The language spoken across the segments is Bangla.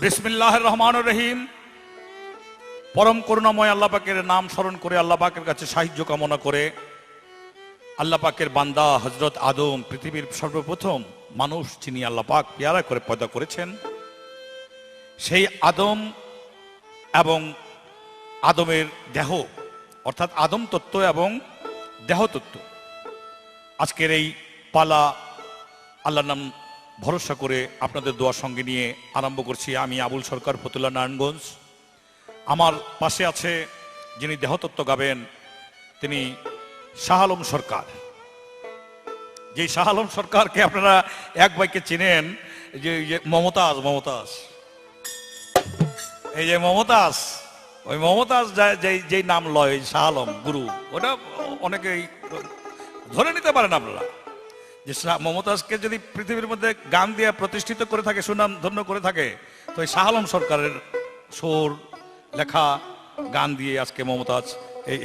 বিসমিল্লাহির রহমানির রহিম। পরম করুণাময় আল্লাহ পাকের নাম স্মরণ করে আল্লাহ পাকের কাছে সাহায্য কামনা করে আল্লাহ পাকের বান্দা হযরত আদম পৃথিবীর সর্বপ্রথম মানুষ যিনি আল্লাহ পাক পেয়ারা করে পয়দা করেছেন, সেই আদম এবং আদমের দেহ অর্থাৎ আদম তত্ত্ব এবং দেহ তত্ত্ব, আজকের এই পালা আল্লাহর নাম ভরসা করে আপনাদের দোয়ার সঙ্গে নিয়ে আরম্ভ করছি। আমি আবুল সরকার, ফতুল্লা, নারায়ণগঞ্জ। আমার পাশে আছে যিনি দেহতত্ত্ব গাবেন, তিনি শাহ আলম সরকার। যে শাহ আলম সরকারকে আপনারা এক বাইকে চিনেন, যে মমতাজ মমতাজ, এই যে মমতাজ, ওই মমতাজ যেই নাম লয় শাহ আলম গুরু, ওটা অনেকেই ধরে নিতে পারেন আপনারা। যে মমতাজকে যদি পৃথিবীর মধ্যে গান দিয়ে প্রতিষ্ঠিত করে থাকে, সুনাম ধন্য করে থাকে, তো এই শাহ আলম সরকারের সুর লেখা গান দিয়ে আজকে মমতাজ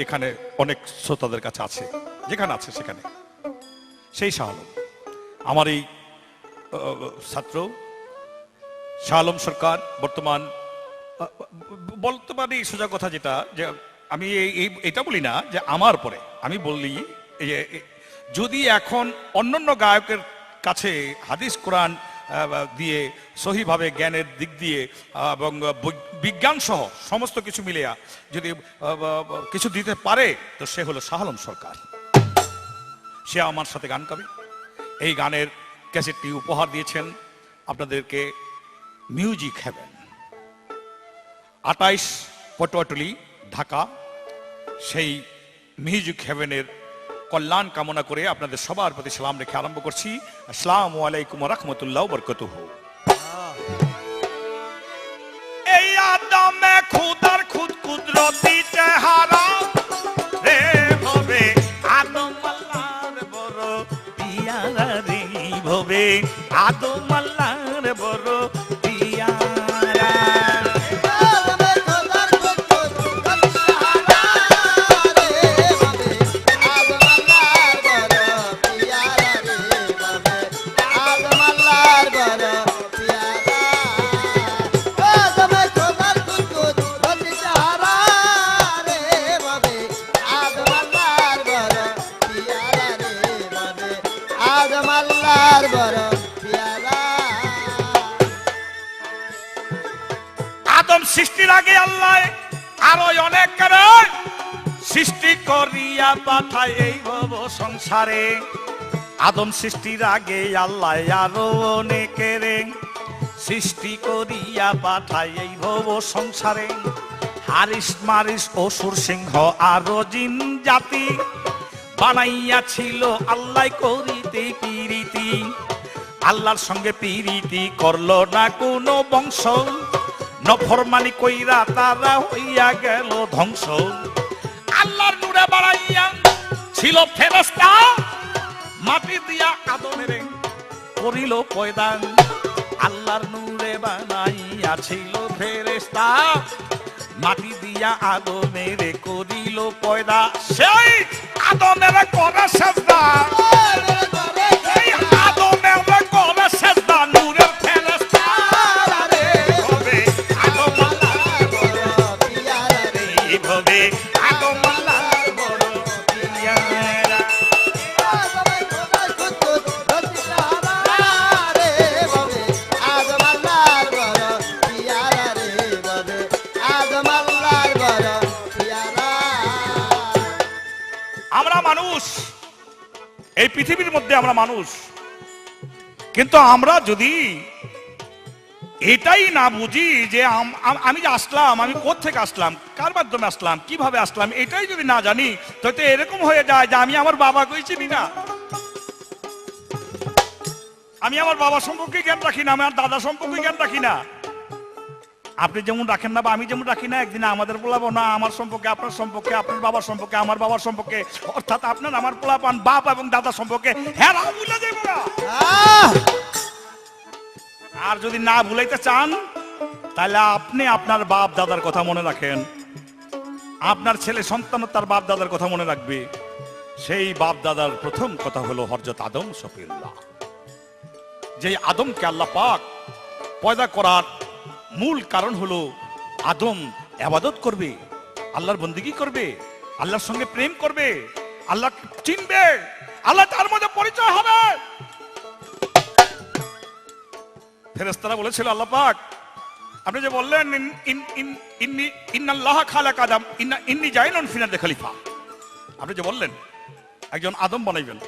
এখানে অনেক শ্রোতাদের কাছে আছে, যেখানে আছে সেখানে। সেই শাহ আলম আমার এই ছাত্র শাহ আলম সরকার বর্তমান বলতে পারি সোজা কথা, যেটা যে আমি এটা বলি না যে আমার পরে, আমি বললি যদি এখন অন্যান্য গায়কের কাছে হাদিস কোরআন দিয়ে সহিভাবে জ্ঞানের দিক দিয়ে এবং বিজ্ঞান সহ সমস্ত কিছু মিলিয়া যদি কিছু দিতে পারে, তো সে হলো শাহ আলম সরকার। সে আমার সাথে গান গাবে। এই গানের ক্যাসেটটি উপহার দিয়েছেন আপনাদেরকে মিউজিক হেভেন, 28 পটুয়াটুলি, ঢাকা। সেই মিউজিক হেভেনের কল্যাণ কামনা করে আপনাদের সবার প্রতি সালাম রেখে আরম্ভ করছি। আসসালামু আলাইকুম ওয়া রাহমাতুল্লাহি ওয়া বারাকাতুহু। এই আদমে খুদার খুদ কুদরতি চেহারা রে ভবে, আদম আল্লাহর বড় পিয়ারা রে ভবে, আদম আল্লাহর বড় পিয়ারা। আদম সৃষ্টির আগে আল্লাহ আরো অনেক কারণ সৃষ্টি করিয়া পাঠায় এই ভব সংসারে। আদম সৃষ্টির আগে আল্লাহ আরো অনেকের সৃষ্টি করিয়া পাঠায় এই ভব সংসারে। হারিস মারিস অসুর সিংহ আরো জিন জাতি বানাইয়াছিল আল্লাহ করিতে পিরিতি। আল্লাহর সঙ্গে পিরিতি করলো না কোনো বংশ, নফরমানি কইরা তারা হইয়া গেল ধ্বংস। আল্লাহর নূরে বাড়াইয়া ছিল ফেরেশতা, মাটি দিয়া আদমের করিল পয়দা। আল্লাহর নূরে বানাইয়া ছিল ফেরেশতা, মাটি দিয়া আদমের করিল পয়দা। সেই আদমের করে সেজদা, সেই আদমের করে সেজদা নূরের ফেরেশতা রে হবে, আদম আল্লাহর বড় পিয়ারা রে হবে, আদম আল্লাহর বড় পিয়ারা। আমরা মানুষ, এই পৃথিবীর মধ্যে আমরা মানুষ, কিন্তু আমরা যদি এটাই না বুঝি যে আমি যে আসলাম, আমি কোত্থেকে আসলাম, কার মাধ্যমে আসলাম, কিভাবে আসলাম, এটাই যদি না জানি, তো এরকম হয়ে যায় যে আমি আমার বাবাকেই চিনি না, আমি আমার বাবা সম্পর্কে জ্ঞান রাখি না, আমি আমার দাদা সম্পর্কে জ্ঞান রাখি না। আপনি যেমন রাখেন না বা আমি যেমন রাখি না, একদিন আমাদের বলাবো না আমার সম্পর্কে, আপনার সম্পর্কে, আপনার বাবার সম্পর্কে, আমার বাবার সম্পর্কে, অর্থাৎ আপনার আমার পোলাপান বাপ এবং দাদা সম্পর্কে হ্যাঁ ভুলে যাইব না। আর যদি না ভুলাইতে চান, তাহলে আপনি আপনার বাপ দাদার কথা মনে রাখেন, আপনার ছেলে সন্তান তার বাপ দাদার কথা মনে রাখবে। সেই বাপ দাদার প্রথম কথা হলো হযরত আদম সফিউল্লাহ। যে আদমকে আল্লাহ পাক পয়দা করার মূল কারণ হলো আদম ইবাদত করবে, আল্লাহর বন্দেগী করবে, আল্লাহর সঙ্গে প্রেম করবে, আল্লাহ চিনবে, আল্লাহ তার মধ্যে পরিচয় হবে। ফেরেশতারা বলেছিল, আল্লাহ পাক আপনি যে বললেন ইন্নাল্লাহ খালাক আদম ইন্নী জাইলুন ফিল আরদি খলিফা, আপনি যে বললেন একজন আদম বানাইবেন,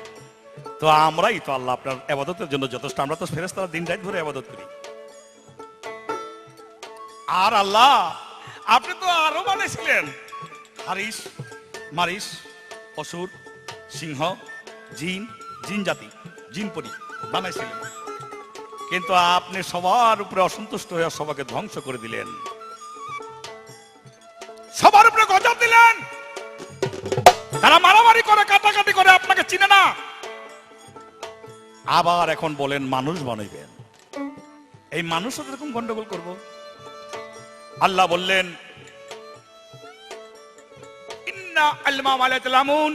তো আমরাই তো আল্লাহ আপনার ইবাদতের জন্য যথেষ্ট। আমরা তো ফেরেশতারা দিন রাত ধরে ইবাদত করি। আর আল্লাহ আপনি তো আরো বানাইছিলেন হারিস, মারিস, অসুর, সিংহ, জিন, জিন জাতি, জিন পরি বানাইছিলেন, কিন্তু আপনি সবার উপরে অসন্তুষ্ট হয়ে সবাইকে ধ্বংস করে দিলেন, সবার উপরে গজব দিলেন। তারা মারামারি করে, কাটাকাটি করে, আপনাকে চিনে না। আবার এখন বলেন মানুষ বানাইবেন, এই মানুষ এরকম গন্ডগোল করব? আল্লাহ বললেন ইন্না আলমা মা লা তা'লামুন,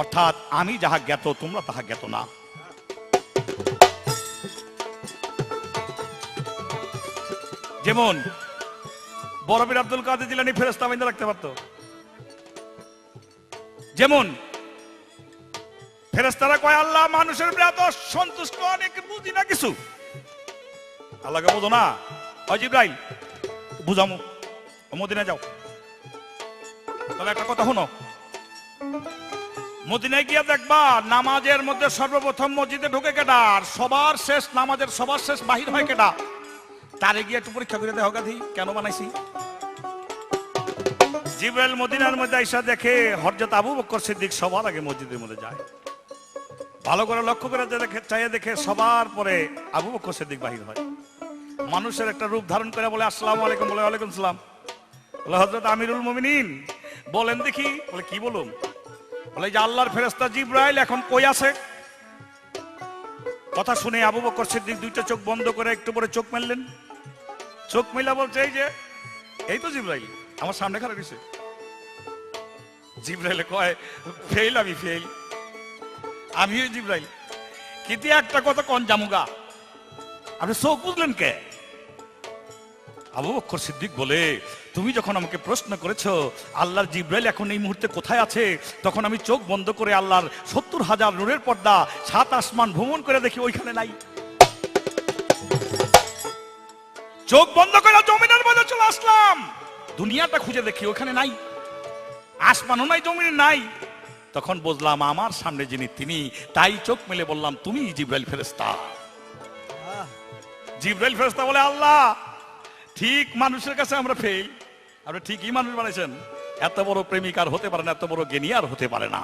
অর্থাৎ আমি যাহা জ্ঞাত তোমরা তাহা জ্ঞাত না। যেমন বরফির আব্দুল কাদের জিলানী ফেরেশতা বানিয়ে রাখতে পারতো, যেমন ফেরেশতারা কয় আল্লাহ মানুষের উপরে এত সন্তুষ্ট, অনেক বুঝি না কিছু, আল্লাহকে বুঝো না, ওই জিবরাইল বুঝামু, মদিনায় যাও। তাহলে একটা কথা শোনো, মদিনায় গিয়ে দেখবা নামাজের মধ্যে সর্বপ্রথম মসজিদে ঢুকে কেডা, আর সবার শেষ নামাজের সবার শেষ বাহির হয় কেডা, তারে গিয়ে একটু পরীক্ষা করে দেখো গাধি কেন বানাইছি। জিবরাইল মদিনার মধ্যে আইসা দেখে হযরত আবু বকর সিদ্দিক সবার আগে মসজিদের মধ্যে যায়, ভালো করে লক্ষ্য করে দেখে, চাইয়ে দেখে সবার পরে আবু বকর সিদ্দিক বাহির হয়। মানুষের একটা রূপ ধারণ করে বলে আসসালামু আলাইকুম, বলে ওয়ালাইকুম সালাম, বলে হযরত আমিরুল মুমিনিন বলেন দেখি, বলে কি বলুন, বলে যে আল্লাহর ফেরেশতা জিবরাইল এখন কই আছে। কথা শুনে আবু বকর সিদ্দিক দুইটা চোখ বন্ধ করে একটু পরে চোখ মেললেন, চোখ মেলা বলছে এই যে এই তো জিবরাইল আমার সামনে খারাপ হয়েছে। জিবরাইল কয় ফেল, আমি ফেল, আমিও জিবরাইল, কিন্তু একটা কথা কোন জামুগা, আপনি চোখ বুঝলেন কে? আবু বকর সিদ্দিক বলে তুমি যখন আমাকে প্রশ্ন করেছো আল্লাহর জিবরাইল এখন এই মুহূর্তে কোথায় আছে, তখন আমি চোখ বন্ধ করে আল্লাহর ৭০,০০০ নূরের পর্দা ৭ আসমান ভ্রমণ করে দেখি ওইখানে নাই। চোখ বন্ধ করে জমিনের মধ্যে চলে আসলাম, দুনিয়াটা খুঁজে দেখি ওখানে নাই, আসমানও নাই, জমিনে নাই। তখন বুঝলাম আমার সামনে যিনি তিনি, তাই চোখ মেলে বললাম তুমি জিবরাইল ফেরেশতা। জিবরাইল ফেরেশতা বলে আল্লাহ ঠিক মানুষের কাছে আমরা ফেল, আপনি ঠিকই মানুষ বানাইছেন, এত বড় প্রেমিক আর হতে পারে না, এত বড় জ্ঞানী আর হতে পারে না।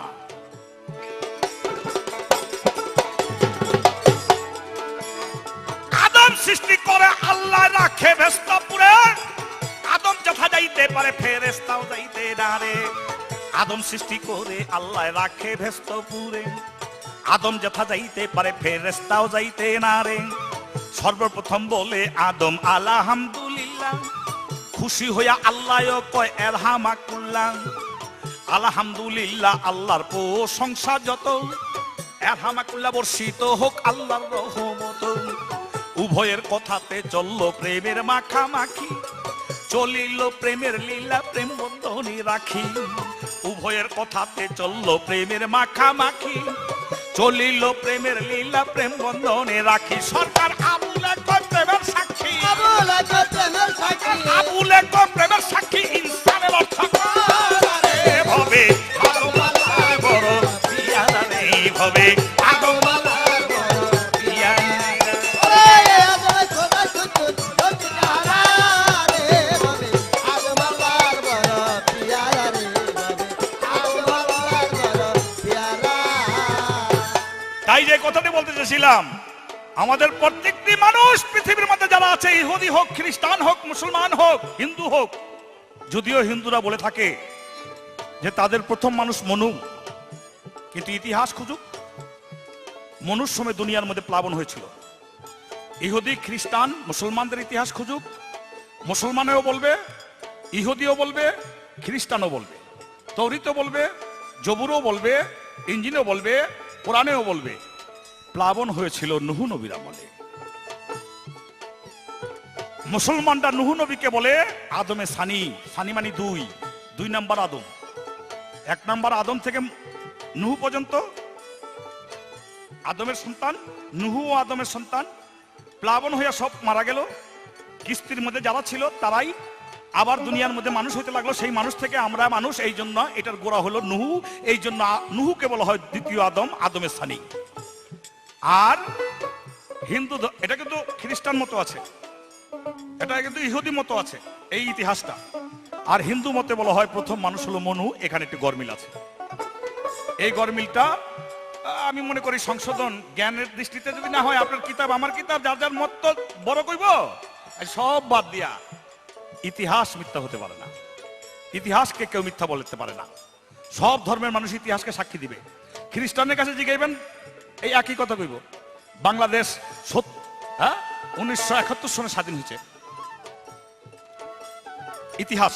আদম সৃষ্টি করে আল্লাহ রাখে ভেস্তাপুরে, আদম যথা যাইতে পারে ফেরেশতাও যাইতে না রে। আদম সৃষ্টি করে আল্লাহ রাখে ভেস্তাপুরে, আদম যথা যাইতে পারে ফেরেশতাও যাইতে না রে। সর্বপ্রথম বলে আদম আলহামদুলিল্লাহ, খুশি হইয়া আল্লাহ কয় এরহামাকুল্লাহ। আলহামদুলিল্লাহ আল্লাহর প্রশংসা যত, এরহামাকুল্লাহ বর্ষিত হোক আল্লাহর রহমত। উভয়ের কথাতে চললো প্রেমের মাখামাখি, চলিল প্রেমের লীলা প্রেম বন্ধনী রাখি। উভয়ের কথাতে চললো প্রেমের মাখামাখি, চলিল প্রেমের লীলা প্রেম বন্ধনে রাখি। সরকার আবুলে প্রেমের সাক্ষী, আবুলে প্রেমের সাক্ষী, ইনসানের অর্থ ভবে আদমালার বড় পিয়ারা রে, ভবে আদমালার বড় পিয়ারা। তাই যে কথাটি বলতে চেয়েছিলাম, আমাদের প্রত্যেকটি মানুষ পৃথিবীর মধ্যে যারা আছে, ইহুদি হোক, খ্রিস্টান হোক, মুসলমান হোক, হিন্দু হোক, যদিও হিন্দুরা বলে থাকে যে তাদের প্রথম মানুষ মনু, কিন্তু ইতিহাস খুঁজুক, মনুর সময় দুনিয়ার মধ্যে প্লাবন হয়েছিল। ইহুদি, খ্রিস্টান, মুসলমানদের ইতিহাস খুঁজুক, মুসলমানেও বলবে, ইহুদিও বলবে, খ্রিস্টানও বলবে, তৌরিতও বলবে, জবুরও বলবে, ইঞ্জিলও বলবে, কোরআনেও বলবে প্লাবন হয়েছিল নূহ নবীর আমলে। মুসলমানরা নুহ নবীকে বলে আদমে সানি, সানি মানে দুই, 2 নাম্বার আদম। 1 নাম্বার আদম থেকে নুহ পর্যন্ত আদমের সন্তান, নুহ ও আদমের সন্তান, প্লাবন হইয়া সব মারা গেল। কিস্তির মধ্যে যারা ছিল তারাই আবার দুনিয়ার মধ্যে মানুষ হইতে লাগলো। সেই মানুষ থেকে আমরা মানুষ, এই জন্য এটার গোড়া হলো নুহু। এই জন্য নুহুকে বলা হয় দ্বিতীয় আদম, আদমের সানি। আর হিন্দু, এটা কিন্তু খ্রিস্টান মতো আছে, এটা কিন্তু ইহুদি মতো আছে এই ইতিহাসটা। আর হিন্দু মতে বলা হয় প্রথম মানুষ হলো মনু। এখানে একটি গরমিল আছে। এই গরমিলটা আমি মনে করি সংশোধন জ্ঞানের দৃষ্টিতে যদি না হয়, আপনার কিতাব আমার কিতাব, যার যার মত তো বড় কইব, সব বাদ দিয়া। ইতিহাস মিথ্যা হতে পারে না, ইতিহাসকে কেউ মিথ্যা বলতে পারে না। সব ধর্মের মানুষ ইতিহাসকে সাক্ষী দিবে। খ্রিস্টানের কাছে জিগাইবেন, এই একই কথা কইব। বাংলাদেশ 1971 সনে স্বাধীন হয়েছে, ইতিহাস।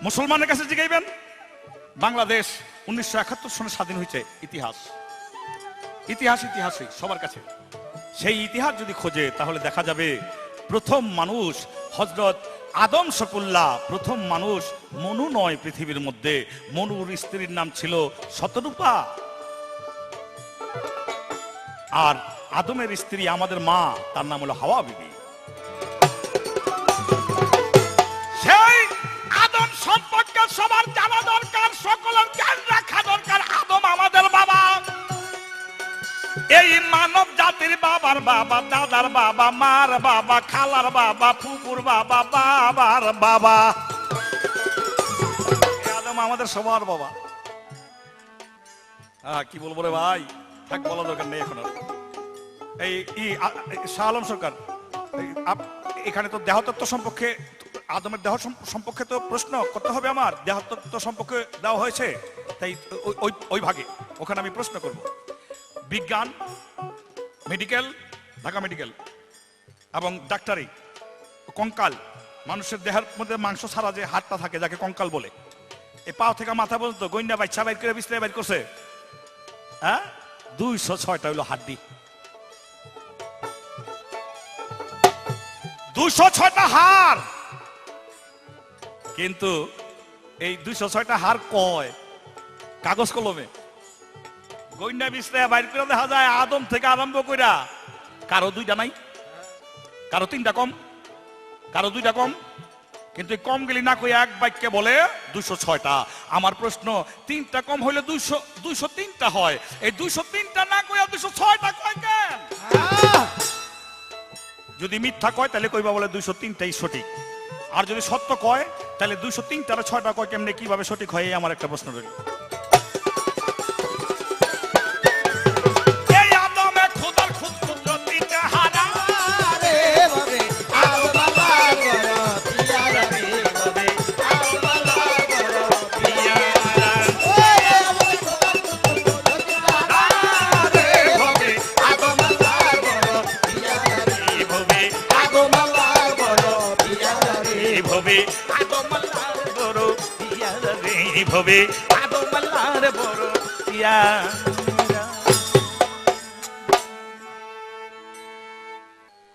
মুসলমানের কাছে জিগাইবেন, বাংলাদেশ 1971 সনে স্বাধীন হয়েছে, ইতিহাস। ইতিহাস ইতিহাসই সবার কাছে। সেই ইতিহাস যদি খোঁজে তাহলে দেখা যাবে প্রথম মানুষ হযরত আদম শকুল্লাহ, প্রথম মানুষ মনু নয় পৃথিবীর মধ্যে। মনুর স্ত্রীর নাম ছিল শতরূপা। আর আদমের স্ত্রী আমাদের মা, তার নাম হলো হাওয়া বিবি। সেই আদম সম্পর্কে সবার জানা দরকার, সকলের জ্ঞান রাখা দরকার। আদম আমাদের বাবা, এই মানব জাতির বাবার বাবা, দাদার বাবা, মার বাবা, খালার বাবা, ফুপুর বাবা, বাবার বাবা। আদম আমাদের সবার বাবা। কি বলবো রে ভাই, থাক, বলা দরকার নেই এখন। এই শাহ আলম সরকার, এখানে তো দেহতত্ত্ব সম্পর্কে, আদমের দেহ সম্পর্কে তো প্রশ্ন করতে হবে আমার। দেহতত্ত্ব সম্পর্কে দেওয়া হয়েছে, তাই ওই ভাগে ওখানে আমি প্রশ্ন করব। বিজ্ঞান, মেডিকেল, ঢাকা মেডিকেল এবং ডাক্তারি, কঙ্কাল, মানুষের দেহের মধ্যে মাংস ছাড়া যে হাড়টা থাকে যাকে কঙ্কাল বলে, এই পা থেকে মাথা পর্যন্ত গইন্না বাচ্চা বাইর করে বিছলে বাইর করছে। 206টা হইল হাড্ডি, 206টা হাড়। কিন্তু এই 206টা হাড় কয় কাগজ কলমে, গইন্না বিছলে বাইর করে দেখা যায় আদম থেকে আরম্ভ কইরা কারো 2টা নাই, কারো 3টা কম, কারো 2টা কম। কিন্তু কম গেলি না কই এক বাক্যে বলে 206টা। আমার প্রশ্ন, 3টা কম হইলে 203টা হয়, এই 203টা না কইয়া 206টা কয় কেন? যদি মিথ্যা কয় তাহলে কইবা বলে 203টাই সঠিক, আর যদি সত্য কয় তাহলে 203টার 6টা কয় কেমনে, কিভাবে সঠিক হয়? এই আমার একটা প্রশ্ন রইল।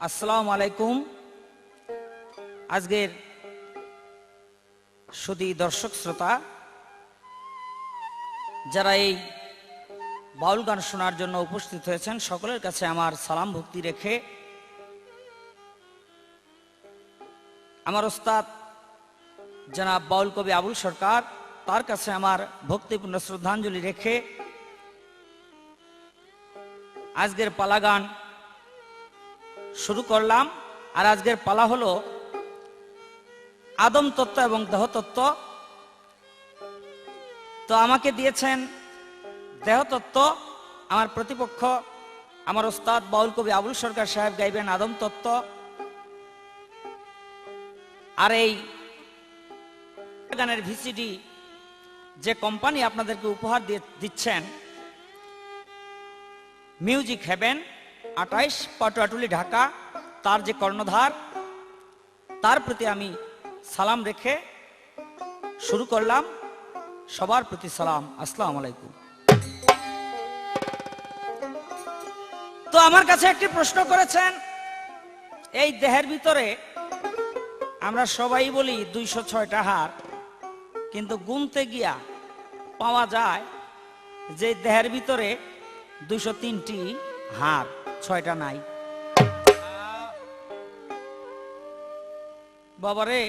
আসসালামু আলাইকুম। আজকের সুধী দর্শক শ্রোতা যারা এই বাউল গান শোনার জন্য উপস্থিত হয়েছেন, সকলের কাছে আমার সালাম ভক্তি রেখে আমার ওস্তাদ জনাব বাউল কবি আবুল সরকার, তার কাছে আমার ভক্তিপূর্ণ শ্রদ্ধাঞ্জলি রেখে আজকের পালা গান শুরু করলাম। আর আজকের পালা হলো আদম তত্ত্ব এবং দেহতত্ত্ব। তো আমাকে দিয়েছেন দেহতত্ত্ব, আমার প্রতিপক্ষ আমার ওস্তাদ বাউল কবি আবুল সরকার সাহেব গাইবেন আদম তত্ত্ব। আর এই গানের ভিসিডি যে কোম্পানি আপনাদেরকে উপহার দিচ্ছেন, মিউজিক হেভেন 28 পাটুয়াটুলি ঢাকা, তার যে কর্ণধার, তার প্রতি আমি সালাম রেখে শুরু করলাম। সবার প্রতি সালাম, আসসালামু আলাইকুম। তো আমার কাছে একটি প্রশ্ন করেছেন, এই দেহের ভিতরে আমরা সবাই বলি 206টা হাড়, কিন্তু গুনতে গিয়া পাওয়া যায় যে দেহের ভিতরে 203টি হাড়, 6টা নাই। বাবারে,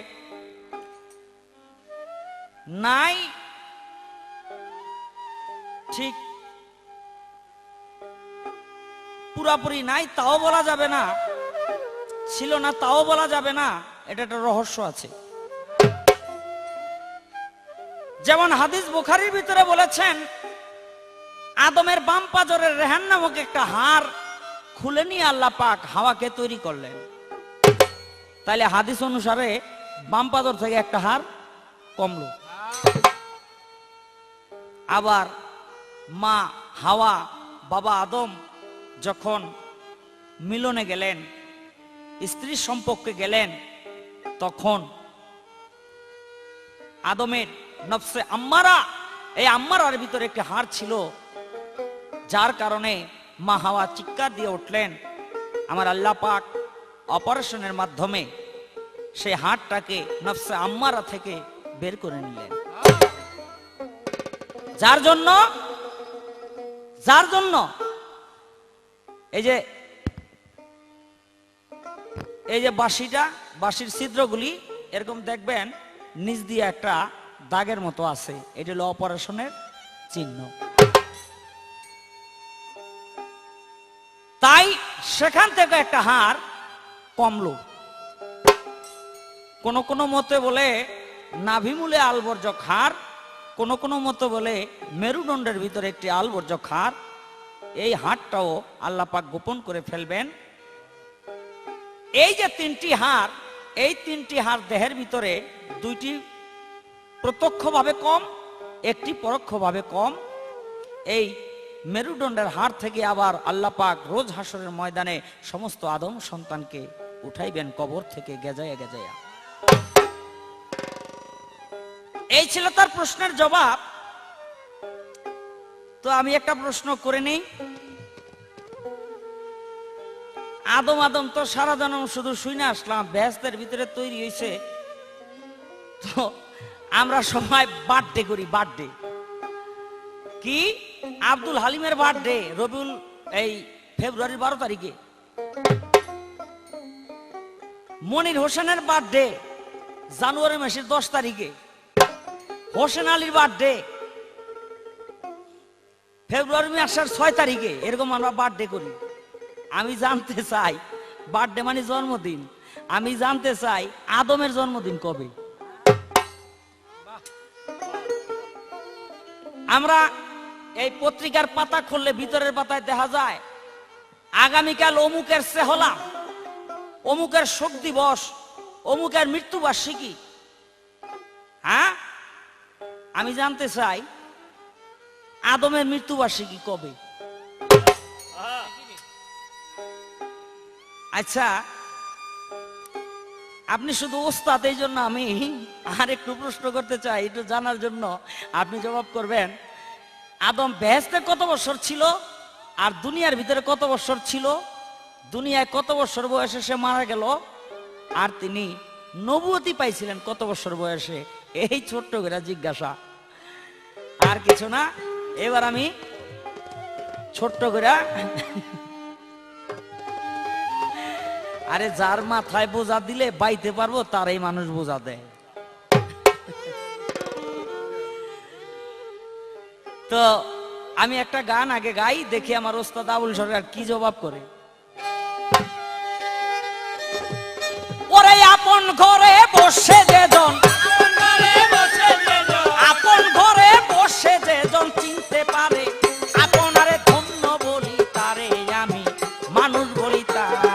নাই ঠিক পুরাপুরি নাই তাও বলা যাবে না, ছিল না তাও বলা যাবে না, এটা একটা রহস্য আছে। যেমন হাদিস বুখারীর ভিতরে বলেছেন, আদমের বাম পাজরের রেহান নামক একটা হাড় খুলে নিয়ে আল্লাহ পাক হাওয়াকে তৈরি করলেন। তাইলে হাদিস অনুসারে বাম পাজর থেকে একটা হাড় কমলো। আবার মা হাওয়া বাবা আদম যখন মিলনে গেলেন, স্ত্রীর সম্পর্কে গেলেন, তখন আদমের নফসে আম্মারা, এই আম্মারার ভিতরে একটি হাড় ছিল, যার কারণে মা হাওয়া চিৎকার দিয়ে উঠলেন। আমার আল্লাহ পাক অপারেশনের মাধ্যমে সেই হাড়টাকে নফসে আম্মারা থেকে বের করে নিলেন। যার জন্য এই যে বাঁশির ছিদ্রগুলি এরকম দেখবেন নিচ দিয়ে একটা দাগের মতো আছে, এটা হলো অপারেশনের চিহ্ন। তাই সেখান থেকে একটা হাড় কমলো। কোন মতে বলে নাভিমূলে আলবর্জক হাড়, কোন মতে বলে মেরুদণ্ডের ভিতরে একটি আলবর্জক হাড়। এই হাড়টাও আল্লাহ পাক গোপন করে ফেলবেন। এই যে তিনটি হাড়, এই তিনটি হাড় দেহের ভিতরে, দুইটি প্রত্যক্ষভাবে কম, একটি পরোক্ষভাবে কম। এই মেরুদণ্ডের হাড় থেকে আবার আল্লাহ পাক রোজ হাসরের ময়দানে সমস্ত আদম সন্তানকে উঠাইবেন কবর থেকে গেজায়া গেজায়া। এই ছিল তার প্রশ্নের জবাব। তো আমি একটা প্রশ্ন করে নেই, আদম তো সারা জন্ম শুধু শুনে আসলাম, বেহেশতের ভিতরে তৈরি হয়েছে। তো আমরা সবাই বার্থডে করি, বার্থডে কি আব্দুল হালিমের বার্থডে এই ফেব্রুয়ারির 12 তারিখে, মনির হোসেনের বার্থডে জানুয়ারি মাসের 10 তারিখে, হোসেন আলীর বার্থডে ফেব্রুয়ারি মাসের 6 তারিখে, এরকম আমরা বার্থডে করি। আমি জানতে চাই, বার্থডে মানে জন্মদিন, আমি জানতে চাই আদমের জন্মদিন কবে? আমরা এই পত্রিকার পাতা খুললে ভিতরের পাতায় দেখা যায় আগামীকাল অমুকের সেহলা, অমুকের শোক দিবস, অমুকের মৃত্যুবার্ষিকী। হ্যাঁ, আমি জানতে চাই আদমের মৃত্যুবার্ষিকী কবে? আচ্ছা, আপনি শুধু ওস্তাদ, এই জন্য আমি আর একটু প্রশ্ন করতে চাই, একটু জানার জন্য আপনি জবাব করবেন। আদম বেহেশতে কত বছর ছিল আর দুনিয়ার ভিতরে কত বছর ছিল? দুনিয়ায় কত বছর বয়সে সে মারা গেল? আর তিনি নবুয়তি পাইছিলেন কত বছর বয়সে? এই ছোট্ট করে জিজ্ঞাসা, আর কিছু না। এবার আমি ছোট্ট করে, আরে যার মাথায় বোঝা দিলে বাইতে পারবো তারাই মানুষ বোঝা দেয়। তো আমি একটা গান আগে গাই, দেখি আমার ওস্তাদ আবুল সরকার কি জবাব করে। ওরে আপন ঘরে বসে যেজন, আপন ঘরে বসে যেজন চিনতে পারে, আপনারে ধন্য বলি তারে, আমি মানুষ বলি তারে।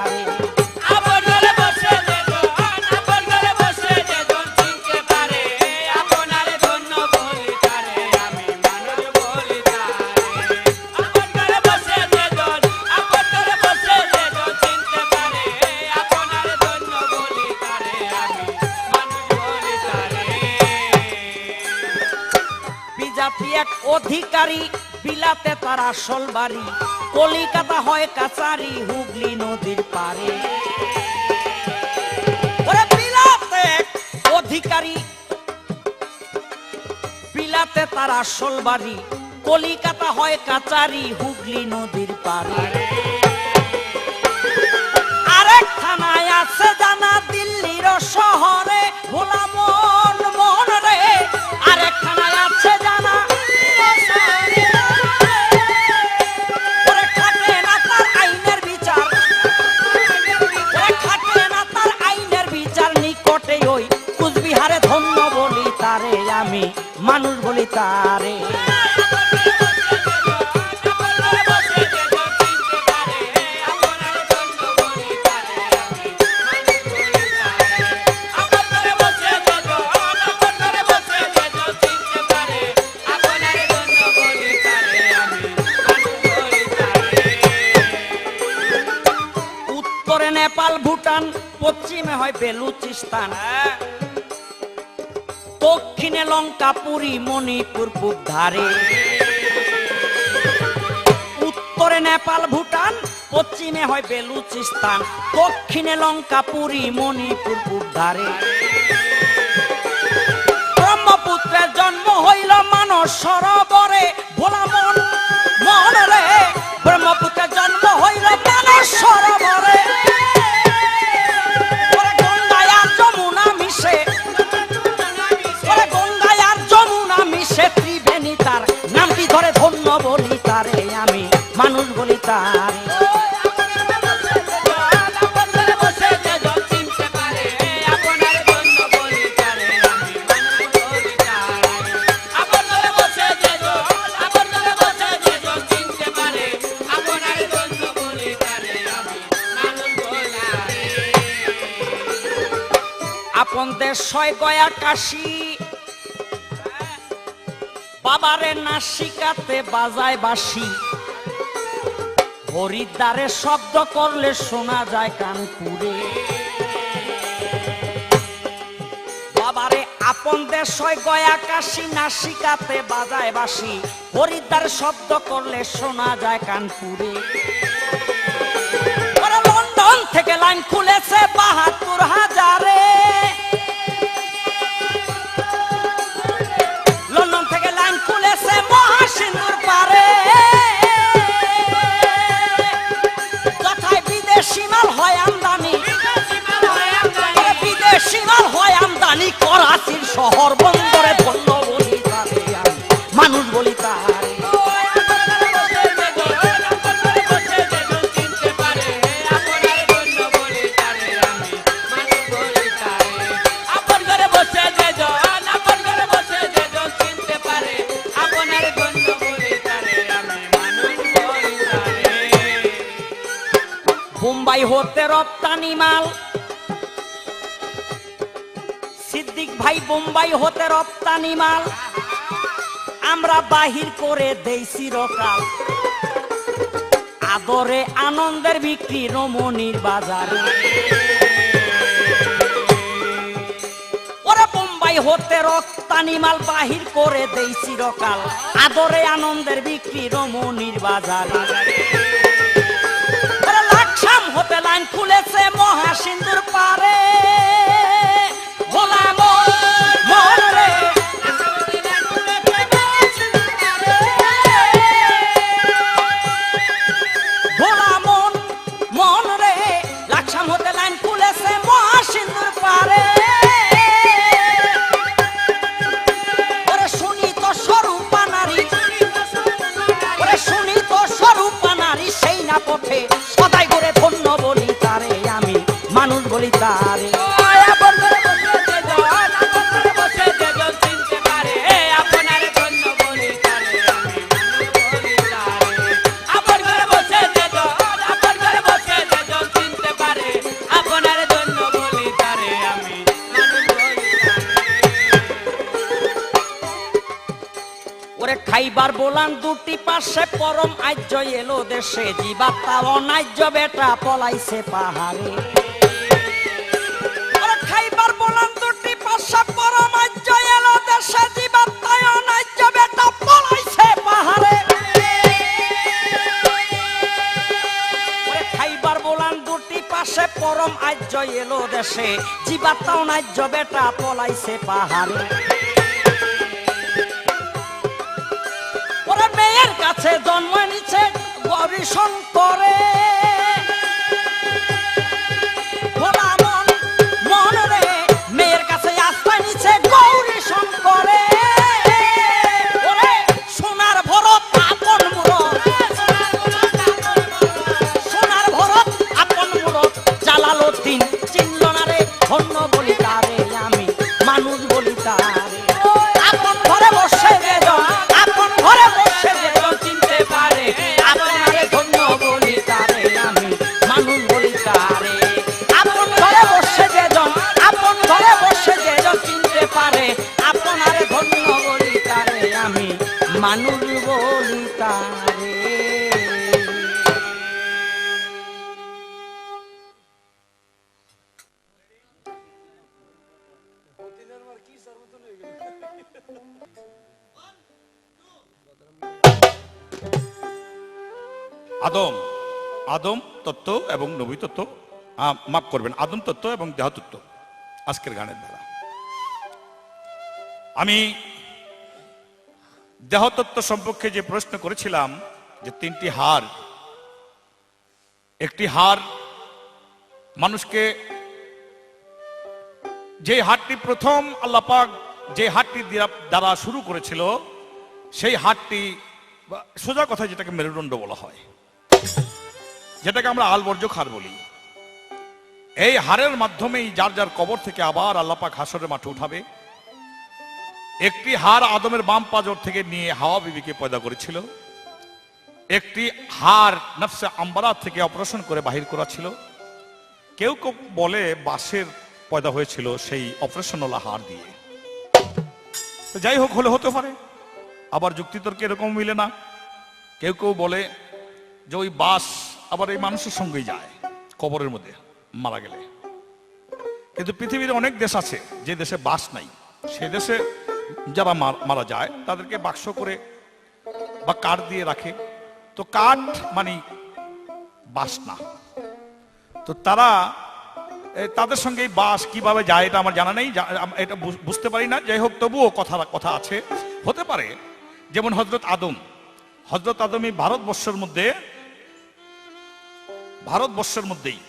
অধিকারী বিলাতে তার আসল বাড়ি, কলিকাতা হয় কাছারি, হুগলি নদীর পারে। কলিকাতাতে তার আসল বাড়ি, কলিকাতা হয় কাচারি হুগলি নদীর পারে। আরেক থানায় আছে জানা দিল্লির শহরে, ভোলা মন মন রে। আরেক থানায় আছে জানা ওরে খাটে না তার আইনের বিচার, ওরে খাটে না তার আইনের বিচার। নিকটে ওই কুচবিহারে ধন্য বলি তারে আমি, মানুষ বলি তারে। উত্তরে নেপাল ভুটান, পশ্চিমে হয় বেলুচিস্তান, দক্ষিণে লঙ্কা পুরী মণিপুর পূব ধারে। উত্তরে নেপাল ভুটান, পশ্চিমে হয় বেলুচিস্তান, দক্ষিণে লঙ্কা পুরী মণিপুর পূব ধারে। ব্রহ্মপুত্রের জন্ম হইল মানস সরোবরে, ভোলা মন মন রে। ব্রহ্মপুত্রের জন্ম হইল মানস সরোবরে, গঙ্গায় আর যমুনা মিশে, গঙ্গায় আর যমুনা মিশে ত্রিবেণী তার নামটি ধরে ধন্য বলি তারে আমি, মানুষ বলি তারে। আপন দেশ ছয় গয়া কাশি, বাবারে নাসিকাতে বাজায় বাঁশি। হরিদ্বারে শব্দ করলে শোনা যায় কানপুরে। বাবারে আপন দেশ ছয় গয়া কাশি, নাসিকাতে বাজায় বাঁশি। হরিদ্বারে শব্দ করলে শোনা যায় কানপুরে। লন্ডন থেকে লাইন খুলেছে ৭২,০০০। লন্ডন থেকে লাইন খুলেছে মহাসিন্ধুর পারে। যথায় বিদেশি মাল হয় আমদানি, বিদেশি মাল হয় আমদানি। করাচির শহর বন্দরে ধন্য বলি তারে আমি, মানুষ বলি তারে। বোম্বাই হতে রপ্তানি মাল, সিদ্দিক ভাই বোম্বাই হতে রপ্তানি মাল। আমরা বাহির করে দেই চিরকাল, আদরে আনন্দের বিক্রি রমণীর বাজারে। ওরা বোম্বাই হতে রপ্তানি মাল বাহির করে দেই চিরকাল, আদরে আনন্দের বিক্রি রমণীর বাজারে। লাকসাম হতে লাইন খুলেছে মহাসিন্ধুর পারে, ভোলা মন মন রে। ভোলা মন মন রে, লাকসাম হতে লাইন খুলেছে মহাসিন্ধুর পারে। ওরে শুনি তো স্বরূপা নারী, ওরে শুনি তো স্বরূপা নারী। সেই না পথে সদাই করে ধন্য বলি তারে আমি, মানুষ বলি তারে। ওরে খাইবার বলান দুটি পাশে, পরম আজ্য এলো দেশে। জীবাত্মা অনাজ্য বেটা পলাইছে পাহাড়ে। ওরে খাইবার বলান দুটি পাশে, পরম আজ্য এলো দেশে। জীবাত্মা অনাজ্য বেটা পলাইছে পাহাড়ে। ওরে খাইবার বলান দুটি পাশে, পরম আজ্য এলো দেশে। জীবাত্মা অনাজ্য বেটা পলাইছে পাহাড়ে। কাছে জন্ম নিচ্ছে গৌরী শঙ্করে। ভোলা মন মন রে মেয়ের কাছে আশ্রয় নিচ্ছে গৌরী শঙ্করে। ওরে সোনার ভরত আপন মুরত, সোনার ভরত আপন মুরত, জালালউদ্দিন চিনল না রে ধন্য বলি তারে আমি মানুষ বলি তারে। আপন ঘরে বসে যেজন, আপন ঘরে বসে যেজন চিনতে পারে আপনারে ধন্য বলি তারে আমি মানুষ বলি তারে। আপন ঘরে বসে যেজন, আপন ঘরে বসে যেজন চিনতে পারে আপনারে ধন্য বলি তারে আমি মানুষ বলি তারে। আদম, আদম তত্ত্ব এবং নবী তত্ত্ব, মাফ করবেন, আদম তত্ত্ব এবং দেহ তত্ত্ব আজকের গানের দ্বারা। আমি দেহ তত্ত্ব সম্পর্কে যে প্রশ্ন করেছিলাম যে তিনটি হাড়, একটি হাড় মানুষকে, যে হাড়টি প্রথম আল্লাহ পাক যে হাড়টি দ্বারা শুরু করেছিল সেই হাড়টি, সোজা কথা যেটাকে মেরুদণ্ড বলা হয়, যেটাকে আমরা আলবর্জ্য হাড় বলি, এই হাড়ের মাধ্যমেই যার যার কবর থেকে আবার আল্লাহ পাক হাসরের মাঠে উঠাবে। একটি হাড় আদমের বাম পাজর থেকে নিয়ে হাওয়া বিবিকে পয়দা করেছিল, একটি হাড় নফসে আম্বারা থেকে অপারেশন করে বাহির করা ছিল। কেউ কেউ বলে বাঁশের পয়দা হয়েছিল সেই অপারেশনওয়ালা হাড় দিয়ে। তো যাই হোক, হলে হতে পারে, আবার যুক্তিতর্কে এরকম মিলে না। কেউ কেউ বলে যে ওই বাঁশ আবার এই মানুষের সঙ্গেই যায় কবরের মধ্যে মারা গেলে। কিন্তু পৃথিবীর অনেক দেশ আছে যে দেশে বাঁশ নাই, সে দেশে যারা মারা যায় তাদেরকে বাক্স করে বা কাঠ দিয়ে রাখে। তো কাঠ মানে বাঁশ না, তো তারা তাদের সঙ্গে বাঁশ কিভাবে যায় এটা আমার জানা নেই, এটা বুঝতে পারি না। যাই হোক, তবুও কথা আছে, হতে পারে। যেমন হযরত আদম এই ভারতবর্ষের মধ্যেই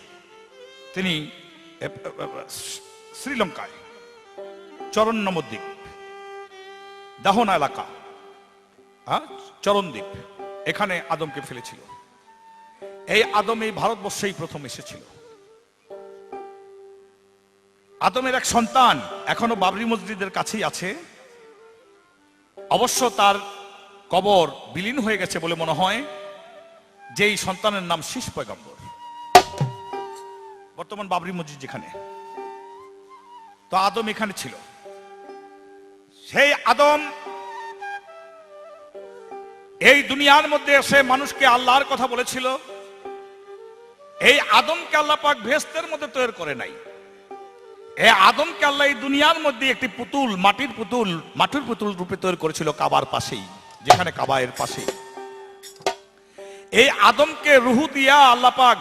তিনি শ্রীলঙ্কায় চরণ নবদ্বীপ, দাহনা এলাকা, চরণদ্বীপ, এখানে আদমকে ফেলেছিল। এই আদম এই ভারতবর্ষেই প্রথম এসেছিল। আদমের এক সন্তান এখনো বাবরি মসজিদের কাছেই আছে। অবশ্য তার কবর বিলীন হয়ে গেছে বলে মনে হয়। যেই সন্তানের নাম শীষ পয়গম্বর, বর্তমান বাবরি মসজিদ যেখানে, তো আদম এখানে ছিল। সেই আদম এই দুনিয়ার মধ্যে এসে মানুষকে আল্লাহর কথা বলেছিল। এই আদমকে আল্লাহ পাক ভেস্তের মধ্যে তৈরি করে নাই। এই আদমকে আল্লাহ এই দুনিয়ার মধ্যে একটি পুতুল, মাটির পুতুল রূপে তৈরি করেছিল কাবার পাশেই, যেখানে কাবা এর পাশেই। এই আদমকে রুহু দিয়া আল্লাহ পাক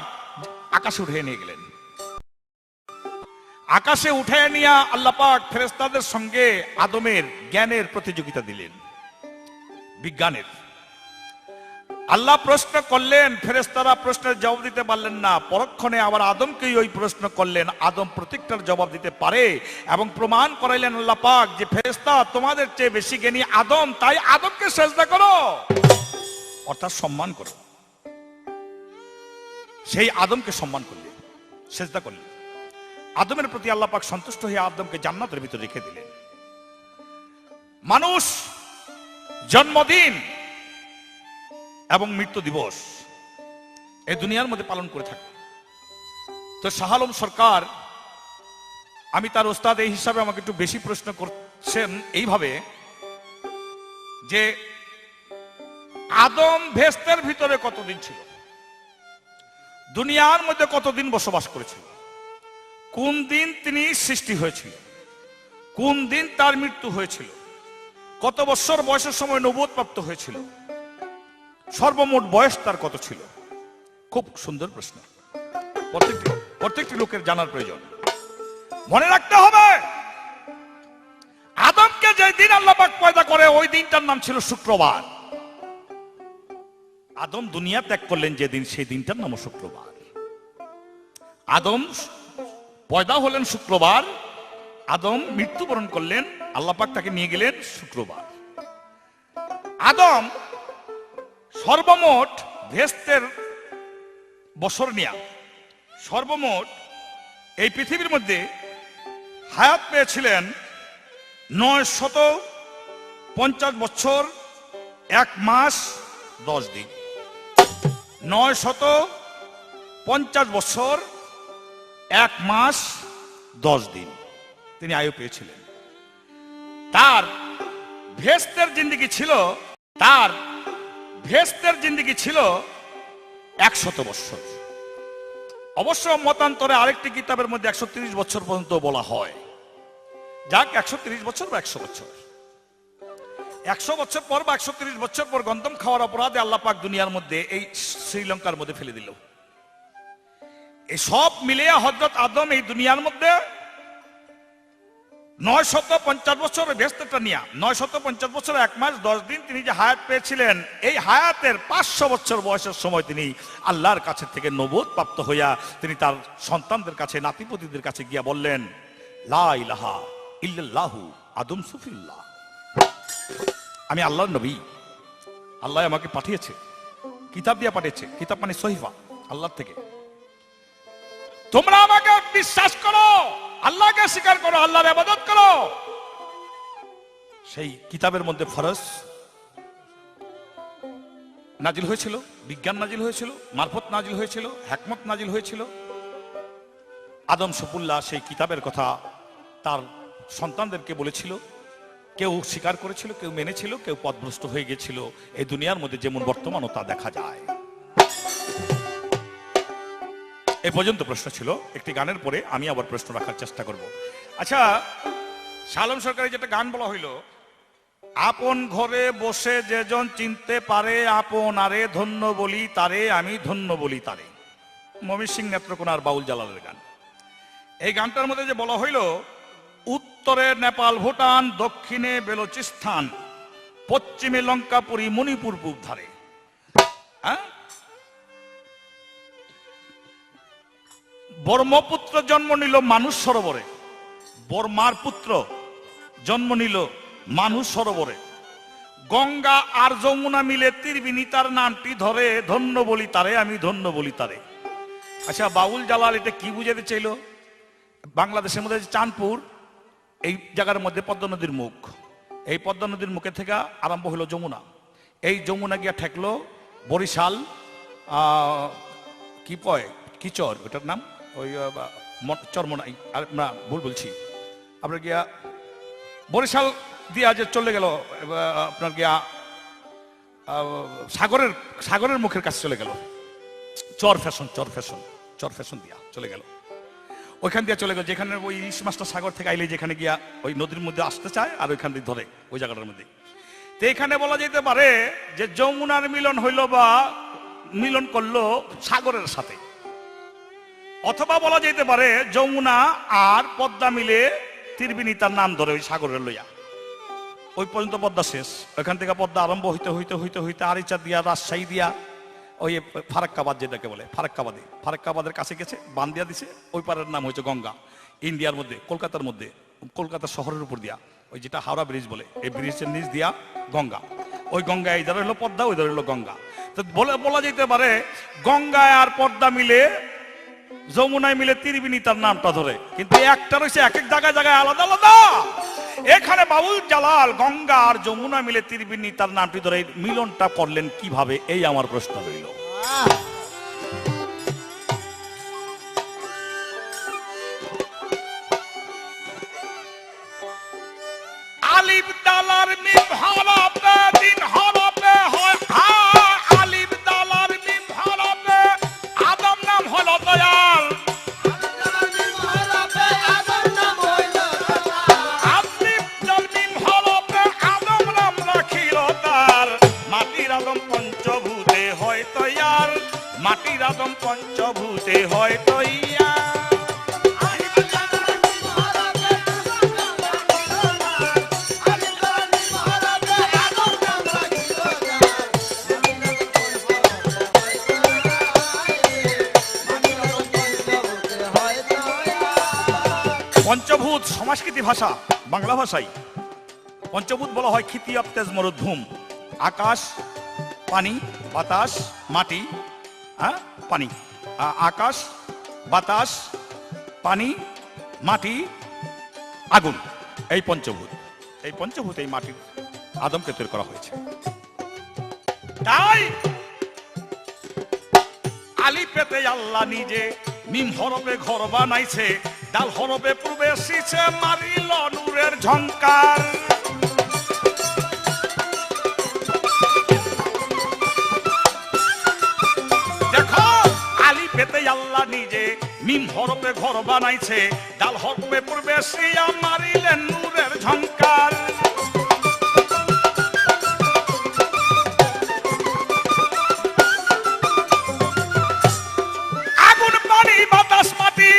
আকাশে উঠিয়ে নিয়ে গেলেন। আকাশে উঠে নিয়ে আল্লাহ পাক ফেরেশতাদের সঙ্গে আদমের জ্ঞানের প্রতিযোগিতা দিলেন, বিজ্ঞানের। আল্লাহ প্রশ্ন করলেন, ফেরেশতারা প্রশ্নের জবাব দিতে পারলেন না। পরক্ষণে আবার আদমকেই ওই প্রশ্ন করলেন, আদম প্রত্যেকটার জবাব দিতে পারে এবং প্রমাণ করাইলেন আল্লাহ পাক যে ফেরেশতা তোমাদের চেয়ে বেশি জ্ঞানী আদম, তাই আদমকে সেজদা করো, অর্থাৎ সম্মান করো। সেই আদমকে সম্মান করলেন, সেজদা করলেন। আদমের প্রতি আল্লাহ পাক সন্তুষ্ট হয়ে আদমকে জান্নাতের ভিতরে রেখে দিলেন। মানুষ জন্মদিন এবং মৃত্যু দিবস এই দুনিয়ার মধ্যে পালন করে থাকে। তো শাহ আলম সরকার, আমি তার ওস্তাদ এই হিসাবে আমাকে একটু বেশি প্রশ্ন করছেন এইভাবে যে আদম ভেস্তের ভিতরে কতদিন ছিল, দুনিয়ার মধ্যে কতদিন বসবাস করেছিল, কোন দিন তিনি সৃষ্টি হয়েছিল, কোন দিন তার মৃত্যু হয়েছিল, কত বছর বয়সের সময় নবুয়ত প্রাপ্ত হয়েছিল, সর্বমোট বয়স তার কত ছিল। খুব সুন্দর প্রশ্ন, প্রত্যেকটি লোকের জানার প্রয়োজন। মনে রাখতে হবে আদমকে যে দিন আল্লাহ পাক পয়দা করে ওই দিনটার নাম ছিল শুক্রবার। আদম দুনিয়া ত্যাগ করলেন যেদিন, সেই দিনটার নাম শুক্রবার। আদম পয়দা হলেন শুক্রবার, আদম মৃত্যুবরণ করলেন, আল্লাহ পাক তাকে নিয়ে গেলেন শুক্রবার। আদম সর্বমোট ভেস্তের বছর নিয়া সর্বমোট এই পৃথিবীর মধ্যে হায়াত পেয়েছিলেন 950 বছর 1 মাস 10 দিন। 950 বছর 1 মাস 10 দিন তিনি আয়ু পেয়েছিলেন। তার ভেস্তের জিন্দেগি ছিল 100 বছর। অবশ্য মতান্তরে আরেকটি কিতাবের মধ্যে 130 বছর পর্যন্ত বলা হয়। যাক, 130 বছর বা 100 বছর, 100 বছর পর বা 130 বছর পর গন্ধম খাওয়ার অপরাধে আল্লাহ পাক দুনিয়ার মধ্যে এই শ্রীলঙ্কার মধ্যে ফেলে দিল। এই সব মিলিয়ে হযরত আদম এই দুনিয়ার মধ্যে 950 বছর ব্যস্ততা নিয়ে 950 বছর 1 মাস 10 দিন তিনি যে হায়াত পেয়েছিলেন, এই হায়াতের 500 বছর বয়সের সময় তিনি আল্লাহর কাছে থেকে নবুয়ত প্রাপ্ত হইয়া তিনি তার সন্তানদের কাছে, নাতিপতিদের কাছে গিয়া বললেন, লা ইলাহা ইল্লাল্লাহু আদম সুফিল্লাহ, আমি আল্লাহর নবী, আল্লাহ আমাকে পাঠিয়েছে, কিতাব দিয়ে পাঠিয়েছে। কিতাব মানে সহিফা, আল্লাহর থেকে। তোমরা আমাকে বিশ্বাস করো, আল্লাহকে স্বীকার করো, আল্লাহর ইবাদত করো। সেই কিতাবের মধ্যে ফরজ নাজিল হয়েছিল, বিজ্ঞান নাজিল হয়েছিল, মারফত নাজিল হয়েছিল, হিকমত নাজিল হয়েছিল। আদম সফুল্লাহ সেই কিতাবের কথা তার সন্তানদেরকে বলেছিল। কেউ স্বীকার করেছিল, কেউ মেনেছিল, কেউ পথভ্রষ্ট হয়ে গেছিল। এই দুনিয়ার মধ্যে যেমন বর্তমানও তা দেখা যায়। এই পর্যন্ত প্রশ্ন ছিল। একটি গানের পরে আমি আবার প্রশ্ন রাখার চেষ্টা করব। আচ্ছা, শালম সরকারের যেটা গান বলা হইল, আপন ঘরে বসে যেজন চিনতে পারে আপন আরে ধন্য বলি তারে, আমি ধন্য বলি তারে। মমিন সিং নেত্রকোনার বাউল জালালের গান। এই গানটার মধ্যে যে বলা হইল, উত্তরে নেপাল ভুটান, দক্ষিণে বেলুচিস্তান, পশ্চিমে লঙ্কাপুরী, মণিপুর পূব ধারে। হ্যাঁ, বর্মপুত্র জন্ম নিল মানুষ সরোবরে, বর্মার পুত্র জন্ম নিল মানুষ সরোবরে। গঙ্গা আর যমুনা মিলে তীরবিনী তার নামটি ধরে, ধন্য বলি তারে, আমি ধন্য বলি তারে। আচ্ছা, বাউল জালাল এটা কি বুঝাতে চাইল? বাংলাদেশের মধ্যে চাঁদপুর, এই জায়গার মধ্যে পদ্মা নদীর মুখ, এই পদ্মা নদীর মুখে থেকে আরম্ভ হলো যমুনা। এই যমুনা গিয়া ঠেকলো বরিশাল, কি কয়, কি চর ওটার নাম, ওই চরমনাই, আর না ভুল বলছি, আপনার গিয়া বরিশাল দিয়া যে চলে গেল আপনার গিয়া সাগরের মুখের কাছে চলে গেল, চর ফ্যাশন দিয়া চলে গেল। ওইখান দিয়ে চলে গেল যেখানে ওই ইলিশ মাছটা সাগর থেকে আইলে যেখানে গিয়া ওই নদীর মধ্যে আসতে চায়, আর ওইখান দিয়ে ধরে ওই জায়গাটার মধ্যে। তো এখানে বলা যেতে পারে যে যমুনার মিলন হইল বা মিলন করলো সাগরের সাথে, অথবা বলা যেতে পারে যমুনা আর পদ্মা মিলে তীরবিনী তার নাম ধরে ওই সাগরের লইয়া। ওই পর্যন্ত পদ্মা শেষ। ওইখান থেকে পদ্মা আরম্ভ হইতে হইতে হইতে হইতে আরিচা দিয়া, রাজশাহী দিয়া, ওই ফারাক্কাবাদ যেটাকে বলে, ফারাক্কাবাদের কাছে গেছে, বান দিয়া দিছে। ওই পারের নাম হয়েছে গঙ্গা। ইন্ডিয়ার মধ্যে, কলকাতার মধ্যে, কলকাতা শহরের উপর দিয়া, ওই যেটা হাওড়া ব্রিজ বলে, এই ব্রিজের নিচ দিয়া গঙ্গা। ওই গঙ্গা এই ধারে হলো পদ্মা, ওই ধারে হলো গঙ্গা। তো বলা যেতে পারে গঙ্গায় আর পদ্মা মিলে, যমুনায় মিলে তীরবিনী তার নামটা ধরে, কিন্তু একটা রয়েছে এক এক জায়গায় জায়গায় আলাদা আলাদা। এখানে বাউল জালাল গঙ্গা আর যমুনা মিলে তীরবিনী তার নামটি ধরে মিলনটা করলেন কিভাবে, এই আমার প্রশ্ন রইল। আলিফ দালার মিম হরফে দিন হরফে হয়, আলিফ দালার মিম হরফে আদম নাম হলো দয়াল, আলিফ দাল মিম হরফে আদম নাম রাখিল তার, মাটির আদম পঞ্চভূতে হয় তৈয়ার, মাটির আদম পঞ্চভূতে হয় তৈয়ার। পঞ্চভূত সংস্কৃতি ভাষা, বাংলা ভাষায় পঞ্চভূত বলা হয় ক্ষিতি আপ তেজ মরুধুম, আকাশ, পানি, বাতাস, মাটি, হ্যাঁ পানি, আকাশ, বাতাস, পানি, মাটি, আগুন, এই পঞ্চভূত। এই পঞ্চভূত এই মাটির আদমকে তৈরি করা হয়েছে। তাই আলি পেতে আল্লাহ নিজে মিম হরফে ঘর বানাইছে, ডাল হরফে পূর্বে এসেছে মারিল নূরের ঝংকার। দেখো আলি পেতে আল্লাহ নিজে মিম হরফে ঘর বানাইছে, ডাল হরফে পূর্বে এসিয়া মারিলেন নূরের ঝংকার। আগুন পানি বাতাস মাটি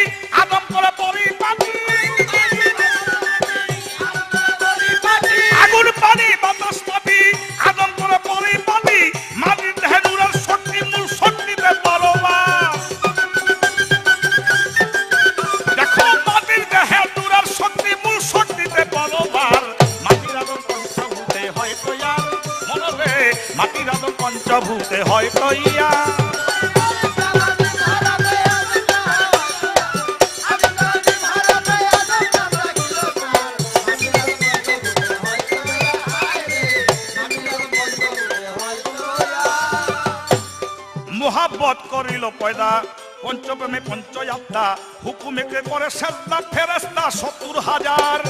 আদম করে পরিপাটি, আগুন পানি বাতাস মাটি আদম করে পরিপাটি, মাটির দেহে নূরের শক্তি মূল শক্তিতে পরবাস। দেখো মাটির দেহে নূরের শক্তি মূল শক্তিতে পরবার। মাটির আদম পঞ্চভূতে হয় তৈয়ার, মনে রে মাটির আদম পঞ্চভূতে হয় তৈয়ার। মোহাব্বত করিল পয়দা পঞ্চপ্রেমে পঞ্চয়াত্রা, হুকুমেকে করে সেজদা ফেরেশতা ৭০,০০০।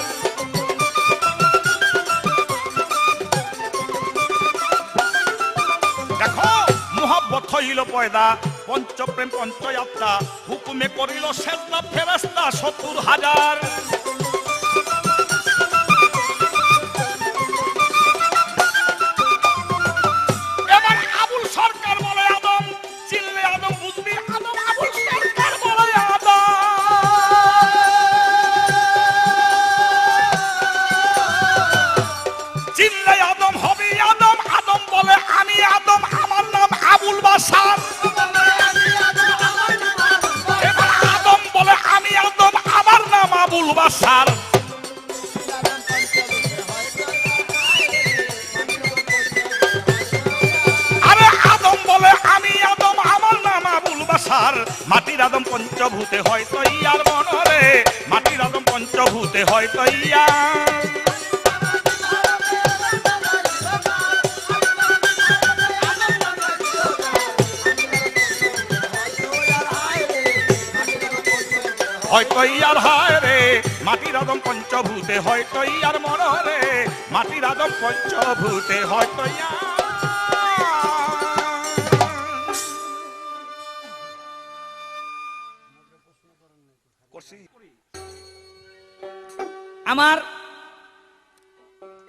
দেখো মোহাব্বত হইল পয়দা পঞ্চপ্রেম পঞ্চয়াত্রা, হুকুমে করিল সেজদা ফেরেশতা ৭০,০০০। এবার আবুল সরকার বলে আদম, চিনলে আদম বুঝবি আদম, আবুল সরকার বলে আদম। চিনলে আদম হবি আদম, আদম বলে আমি আদম, আমার নাম আবুল বাশার। এবার আদম বলে আমি আদম, আমার নাম আবুল বাশার। মাটির আদম পঞ্চভূতে হয় তৈয়ার, মনরে মাটির আদম পঞ্চভূতে হয় তৈয়ার। হয় তৈয়ার হায় রে মাটির আদম পঞ্চভূতে হয় তৈয়ার, মনরে মাটির আদম পঞ্চভূতে হয় তৈয়ার। আমার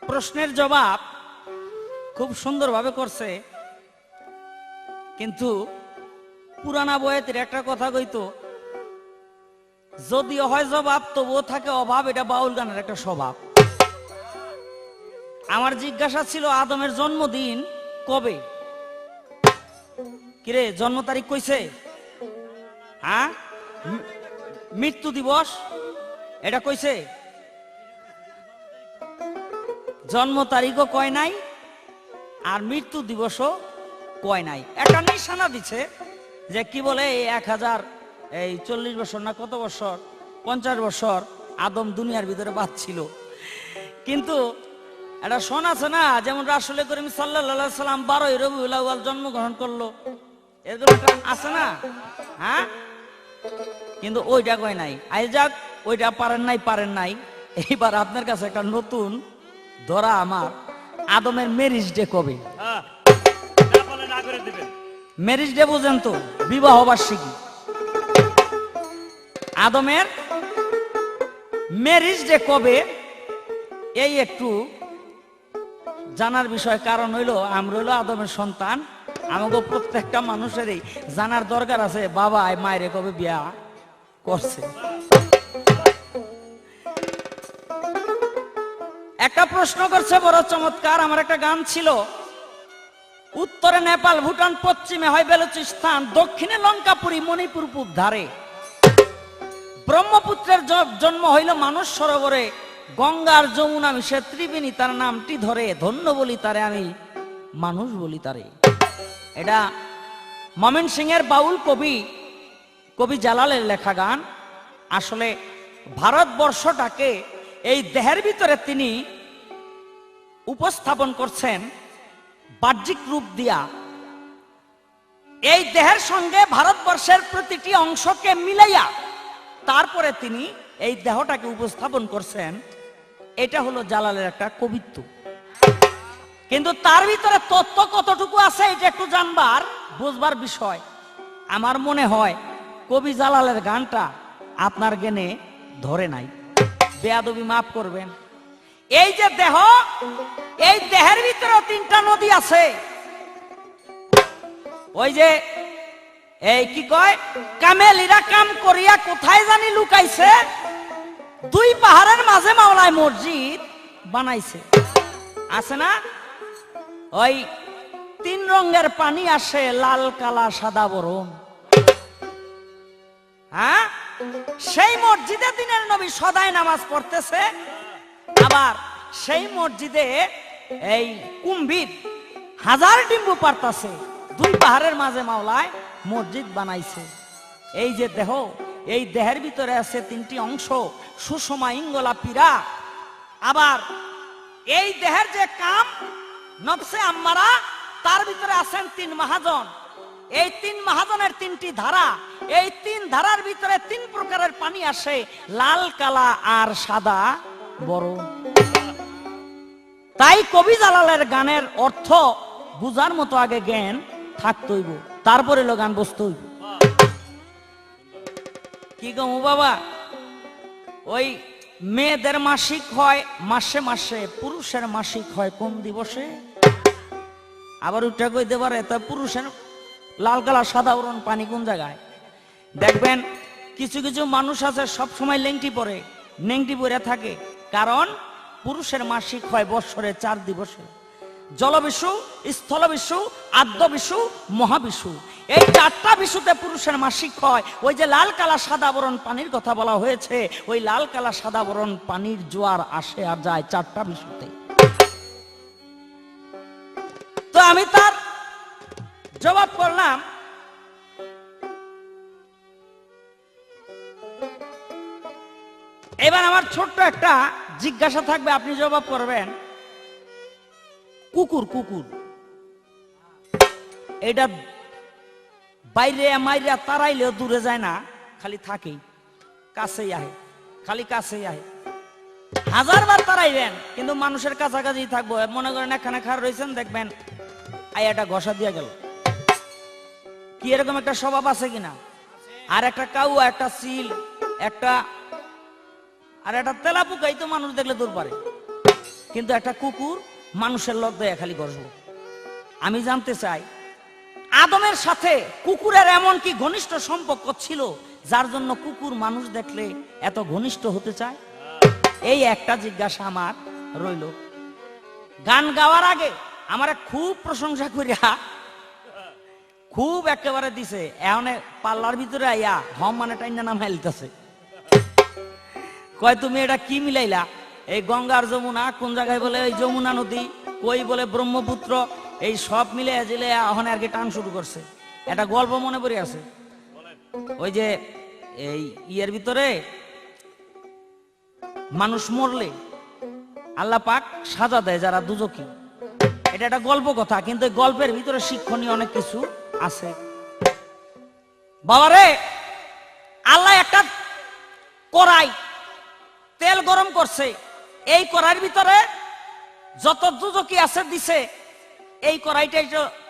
প্রশ্নের জবাব খুব সুন্দরভাবে করছে, কিন্তু পুরানা বইয়ের একটা কথা কইতো, যদিও হয় জবাব তবুও থাকে অভাব, এটা বাউল গানের একটা স্বভাব। আমার জিজ্ঞাসা ছিল আদমের জন্মদিন কবে, কিরে জন্ম তারিখ কইছে? হ্যাঁ, মৃত্যু দিবস এটা কইছে? জন্ম তারিখও কয় নাই আর মৃত্যু দিবসও কয় নাই। একটা নিশানা দিছে যে কি বলে 1040 বছর না কত বছর, 50 বছর আদম দুনিয়ার ভিতরে বাঁচছিল। কিন্তু এটা শোনা আছে না, যেমন রাসূল করিম সাল্লাল্লাহু আলাইহি সাল্লাম 12ই রবিউল আউয়াল জন্মগ্রহণ করলো, এরকম একটা আছে না? হ্যাঁ, কিন্তু ওইটা কয় নাই। আই যাক, ওইটা পারেন নাই। এইবার আপনার কাছে একটা নতুন ধরা, আমার আদমের ম্যারেজ ডে কবে? ম্যারেজ ডে বুঝেন তো, বিবাহ বার্ষিকী। আদমের ম্যারেজ ডে কবে এই একটু জানার বিষয়। কারণ হইলো আমরা হইলো আদমের সন্তান, আমাকে প্রত্যেকটা মানুষেরই জানার দরকার আছে বাবা মায়ের কবে বিয়া করছে। একটা প্রশ্ন করছে বড় চমৎকার। আমার একটা গান ছিল, উত্তরে নেপাল ভুটান, পশ্চিমে হয় বেলুচিস্তান, দক্ষিণে লঙ্কাপুরি, মণিপুর পূব ধারে, ব্রহ্মপুত্রের জন্ম হইল মানুষ সরোবরে, গঙ্গার যমুনা মিশে ত্রিবেণী তার নামটি ধরে, ধন্য বলি তারে আমি মানুষ বলি তারে। এটা মমিন সিং এর বাউল কবি জালালের লেখা গান। আসলে ভারতবর্ষটাকে এই দেহের ভিতরে তিনি উপস্থাপন করছেন বাহ্যিক রূপ দিয়া। এই দেহের সঙ্গে ভারতবর্ষের প্রতিটি অংশকে মিলাইয়া তারপরে তিনি এই দেহটাকে উপস্থাপন করছেন। এটা হলো জালালের একটা কবিত্ব। কিন্তু তার ভিতরে তত্ত্ব কতটুকু আছে এটা একটু জানবার বুঝবার বিষয়। আমার মনে হয় কবি জালালের গানটা আপনার জ্ঞানে ধরে নাই, বেয়াদবি মাফ করবেন। এই যে দেহ, এই দেহের ভিতরে তিনটা নদী আছে। ওই যে এই কি কয়, কামেলিরা কাম করিয়া কোথায় জানি লুকাইছে, দুই পাহাড়ের মাঝে মাওলায় মসজিদ বানাইছে, আছে না? ওই তিন রঙের পানি আসে, লাল কালা সাদা বরণ। হ্যাঁ, সেই মসজিদে দিনের নবী সদাই নামাজ পড়তেছে, আবার সেই মসজিদে এই কুম্ভীর হাজার ডিম্বু পারতাছে। দুই পাহাড়ের মাঝে মাওলায় মসজিদ বানাইছে। এই যে দেহ, এই দেহের ভিতরে আছে তিনটি অংশ, সুষমা, ইঙ্গলা, পীড়া। আবার এই দেহের যে কাম, নফসে আম্মারা, তার ভিতরে আছেন তিন মহাজন। এই তিন মহাজনের তিনটি ধারা, এই তিন ধারার ভিতরে তিন প্রকারের পানি আসে, লাল কালা আর সাদা বরণ। তাই কবি জালালের গানের অর্থ বুঝার মতো আগে জ্ঞান থাকতইব, তারপরে লো গান বসতে হইব। কি গো বাবা, ওই মেয়েদের মাসিক হয় মাসে মাসে, পুরুষের মাসিক হয় কোন দিবসে? আবার উঠে কইতে পারে তা পুরুষের লাল কালা সাদা বরণ পানি কোন জায়গায়? দেখবেন কিছু কিছু মানুষ আছে সব সময় লেংটি পরে, নেংটি পরে থাকে, কারণ পুরুষের মাসিক হয় বৎসরে 4 দিবসে, জলবিষু, স্থলবিষু, আদ্যবিষু, মহাবিষু। এই 4টা বিশুতে পুরুষের মাসিক হয়। ওই যে লাল কালা সাদা বরণ পানির কথা বলা হয়েছে, ওই লাল কালা সাদা বরণ পানির জোয়ার আসে আর যায় 4টা বিশুতে। তো আমি তার জবাব করলাম, এবার আমার ছোট্ট একটা জিজ্ঞাসা থাকবে, আপনি জবাব করবেন। কুকুর, কুকুর এটা বাইরে মাইরা তারাইলেও দূরে যায় না, খালি থাকেই, কাছেই আহে, খালি কাছেই আহে। 1000 বার তারাইবেন কিন্তু মানুষের কাছাকাছি থাকবো। মনে করেন এখানে খার রয়েছেন, দেখবেন আয়াটা ঘষা দিয়া গেল। কি এরকম একটা স্বভাব আছে কিনা? আর একটা কাউয়া, একটা চিল, একটা আর একটা তেলাপোকাই তো মানুষ দেখলে দূর পারে, কিন্তু একটা কুকুর মানুষের লগ দেয়া খালি ঘষবো। আমি জানতে চাই, আদমের সাথে কুকুরের এমন কি ঘনিষ্ঠ সম্পর্ক ছিল যার জন্য কুকুর মানুষ দেখলে এত ঘনিষ্ঠ হতে চায়? এই একটা জিজ্ঞাসা আমার রইল। গান গাওয়ার আগে আমার খুব প্রশংসা করিয়া খুব একেবারে দিছে, এখন পাল্লার ভিতরে আইয়া হম মানে টাইনা নাম হেলতেছে, কয় তুমি এটা কি মিলাইলা? এই গঙ্গার যমুনা কোন জায়গায় বলে এই যমুনা নদী, কই বলে ব্রহ্মপুত্র, এই সব মিলে জিলে এখন আর কি টান শুরু করছে। একটা গল্প মনে পড়ে আছে, ওই যে এই ইয়ের ভিতরে মানুষ মরলে আল্লাহ পাক সাজা দেয় যারা দুজকি। এটা একটা গল্প কথা, কিন্তু গল্পের ভিতরে শিক্ষণীয় অনেক কিছু আছে। বাবারে, আল্লাহ একটা কড়াই তেল গরম করছে, এই কড়াইয়ের ভিতরে যত দুজকি আছে দিছে। এই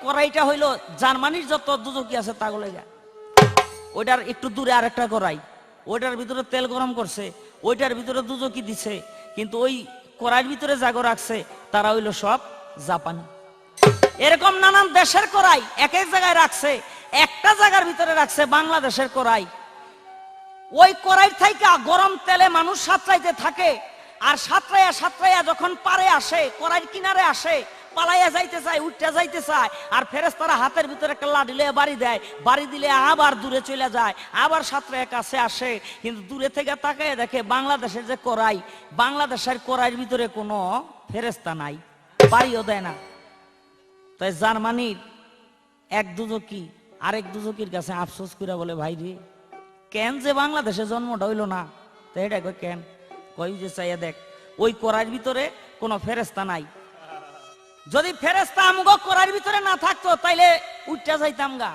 কড়াইটা হইলো জার্মানির যত দুজকি আছে তা গুলো যায়। ওইটার একটু দূরে আরেকটা কড়াই, ওইটার ভিতরে তেল গরম করছে, ওইটার ভিতরে দুজকি দিছে, কিন্তু ওই কড়াইয়ের ভিতরে জাগো রাখছে তারা হইলো সব জাপানি। এরকম নানান দেশের কড়াই এক এক জায়গায় রাখছে, একটা জায়গার ভিতরে রাখছে বাংলাদেশের কড়াই। ওই কড়াই থেকে গরম তেলে মানুষ সাঁতরাইতে থাকে, আর সাঁতরাইয়া সাঁতরাইয়া যখন পারে আসে, কড়াইয়ের কিনারে আসে, পালাইয়া যাইতে চায়, উঠতে যাইতে চায়, আর ফেরেশতারা হাতের ভিতরে একটা লাঠি লয়ে বাড়ি দেয়, বাড়ি দিলে আবার দূরে চলে যায়, আবার সাঁতরে কাছে আসে, কিন্তু দূরে থেকে তাকায় দেখে বাংলাদেশের যে কড়াই, বাংলাদেশের কড়াইয়ের ভিতরে কোনো ফেরেশতা নাই, বাড়িও দেয় না। তাই জার্মানির এক দুজকি আরেক দুজকির কাছে আফসোস করে বলে, ভাই রে, কেন যে বাংলাদেশে জন্মটা হইল না? তো এটা কই কেন? কই যে চাইয়া দেখ, ওই কড়াইয়ের ভিতরে কোনো ফেরেশতা নাই। যদি ফেরেশতা আমগো কড়াইয়ের ভিতরে না থাকতো তাইলে উঠটা যাইতাম গা।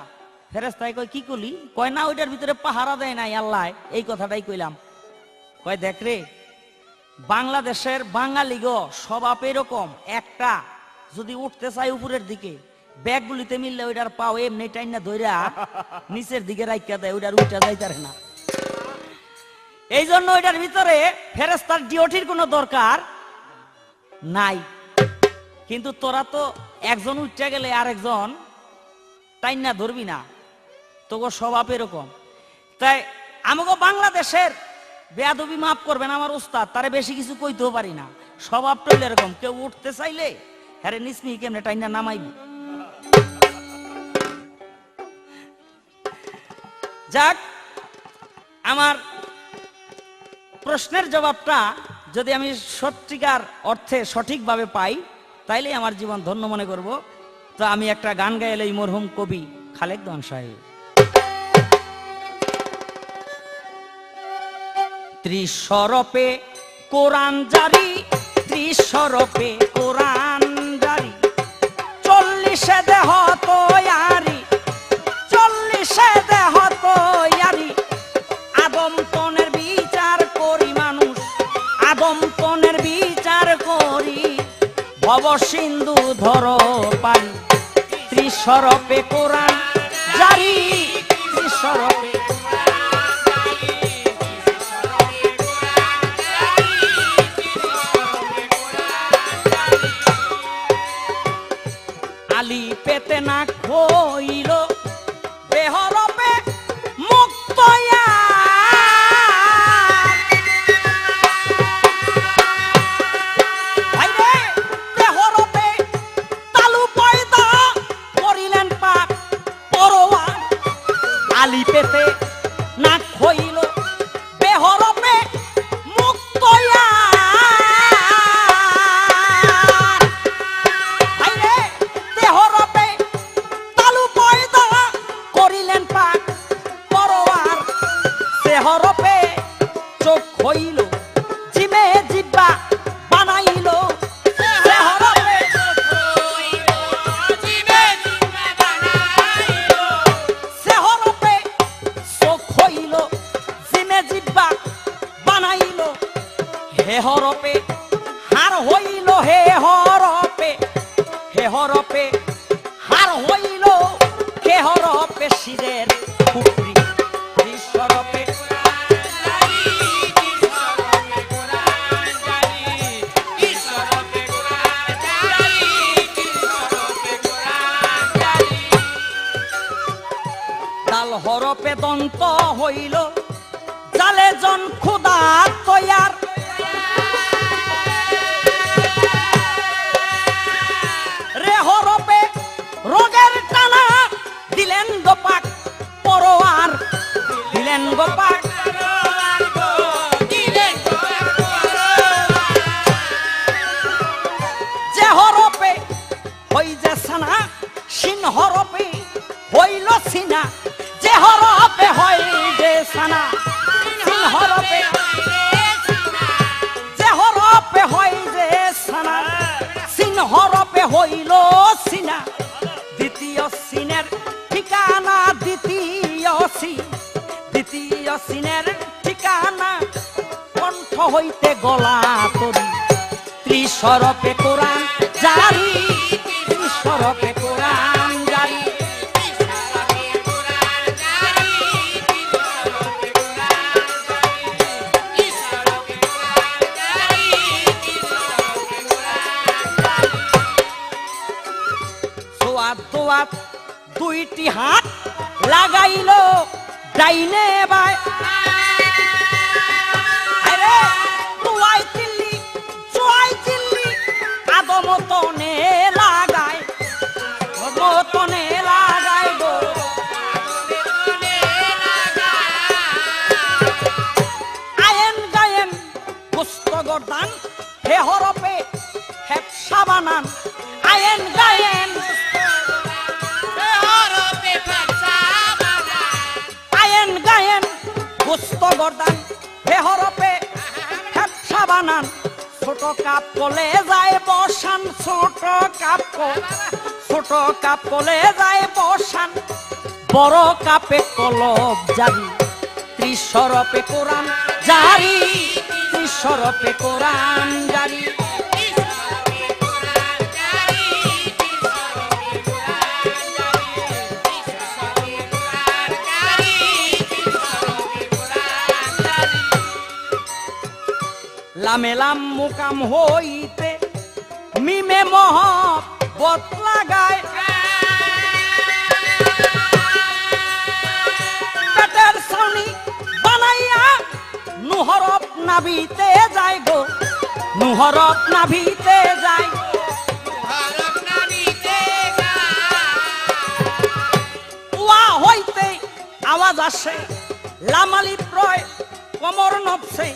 ফেরেশতাই কই কি করলি? কয় না, ওইটার ভিতরে পাহারা দেয় নাই আল্লাহ, এই কথাটাই কইলাম। কয় দেখ রে, বাংলাদেশের বাঙালিগো স্বভাব এরকম, একটা যদি উঠতে চাই উপরের দিকে, ব্যাগগুলিতে মিললে ওইটার পাও এমনি টাইনা ধইরা নিচের দিকে রাইখা দেয়, ওইটার উঠা যাইতারে না। এই জন্য ওইটার ভিতরে ফেরেশতার ডিউটির কোনো দরকার নাই। কিন্তু তোরা তো একজন উঠে গেলে আরেকজন টাইনা ধরবি না, তোগো স্বভাব এরকম। তাই আমাকে বাংলাদেশের বেয়াদবি মাফ করবেন আমার উস্তাদ, তারে বেশি কিছু কইতেও পারি না, স্বভাবটা হইলো এরকম, কেউ উঠতে চাইলে হ্যাঁ নিসমি কেমনে টাইনা নামাইব। যাক, আমার প্রশ্নের জবাবটা যদি আমি সত্যিকার অর্থে সঠিকভাবে পাই তাইলে আমার জীবন ধন্য মনে করব। তো আমি একটা গান গাইলে এই মরহুম কবি খালেক দেওয়ান সাহেব। ত্রিশরপে কোরআন জারি, ত্রিশরপে কোরআন জারি, 40 দেহ তৈয়ারি, 40 দেহ তৈয়ারি, আদমপনের বিচার করি মানুষ, আদমপনের বিচার করি, ভব সিন্ধু ধর পারি, ত্রিশরপে কোরআন জারি, ত্রিশরপে আলি পেতে না খইল, বেহরপে মুক্তয়া, বেহরপে তালু পয়দা করিলেন পাক পরোয়ার, আলি পেতে না খইল, বেহরপে মুক্তয়া, হরপে চোখ হইল, জিমে জিব্বা বানাইল, হরপে হরপে চোখ হইল, জিমে জিব্বা বানাইল, হে হরপে হার হইল, হে হরপে, হে হরপে হার হইল, হে হরপে শিরের পুত্রী, ত্রিশরপে দাল হরপে দন্ত হইল, জালে জন খুদা তৈয়ার, রে হরপে রোগের টানা দিলেন গোপাক পরোয়ার, দিলেন গোপাক যে হরপে হই যে সানা, সিন হরপে হইল সিনা, যে হরপে হয় যে সানা, সিন হরপে যে হরপে হয় যে সানা, সিন হরপে হইল সিনা, দ্বিতীয় সিনের ঠিকানা, দ্বিতীয় সিন, দ্বিতীয় সিনের ঠিকানা, কণ্ঠ হইতে গলা তরি, ত্রিশরপে কোরআন জারি, ত্রিশরপে কোরআন জারি, সোয়াদ দোয়াত দুইটি হাত লাগাইল ডাইনে বাই, আরে তুয়াই চিল্লি চুয়াই চিল্লি আদমতনে লা বানান আয়েন গায়েন আয়েন গায়েন গোস্ত গর্দান হে হরপে ফ্যাপসা বানান ছোট কাপ কলে যায় বসান ছোট কাপ কলে যায় বসান বড় কাপে কলব জারি 30 শরফে কোরআন জারি 30 শরফে কোরআন জারি লামেলাম মুকাম হইতে মিমে মহব্বত লাগায় পেটের ছাউনি বানাইয়া নুহরফ নাভিতে যায় গো নুহরফ নাভিতে যায় ওয়া হইতে আওয়াজ আসে লামালি প্রয় কমর নবসে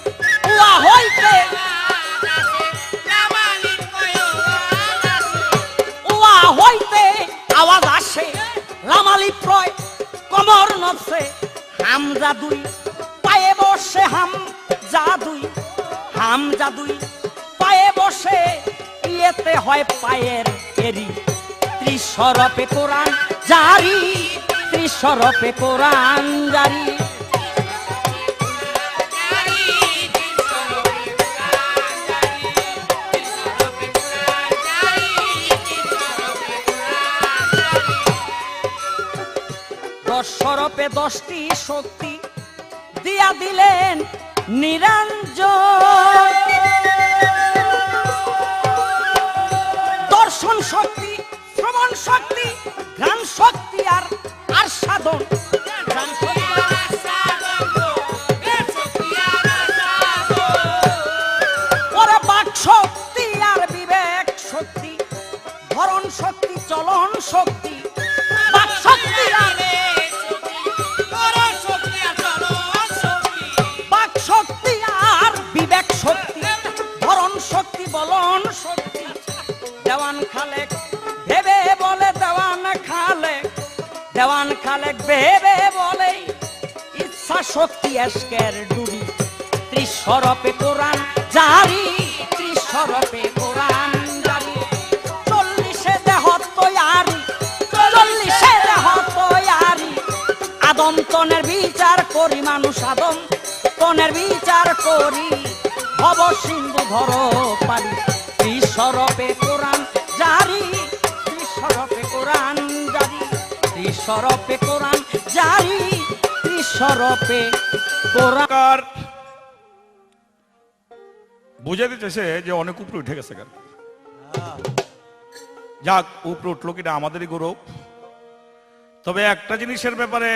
ওয়া হইতে ওয়া হইতে আওয়াজ আসে লামালি প্রয় কমর নবসে হাম জাদুই পায়ে বসে হাম জাদুই পায়ে বসে ইয়েতে হয় পায়ের এরি 30 শরফে কোরআন জারি 30 শরফে কোরআন জারি শরফে 10টি শক্তি দিয়া দিলেন নিরঞ্জন দর্শন শক্তি শ্রবণ শক্তি জ্ঞান শক্তি আর সাধন ওরে বাক শক্তি আর বিবেক শক্তি ধরণ শক্তি চলন শক্তি বাক শক্তি আর বলন শক্তি দেওয়ান খালেক ভেবে বলে দেওয়ান খালেক ভেবে বলে ইচ্ছা শক্তি এসকের ডুবি 30 শরফে কোরআন জারি 30 শরফে কোরআন জারি 40 দেহ তৈয়ারি 40 দেহ তৈয়ারি আদম তনের বিচার করি মানুষ আদম তনের বিচার করি ভব সিন্ধু ধরো পারি 30 শরফে কোরআন জারি 30 শরফে কোরআন জারি 30 শরফে কোরআন জারি 30 শরফে কোরআন বুঝে দিতেছে যে অনেক উপরে উঠে গেছে কেন যাক উপরে উঠলো কিনা আমাদেরই গৌরব তবে একটা জিনিসের ব্যাপারে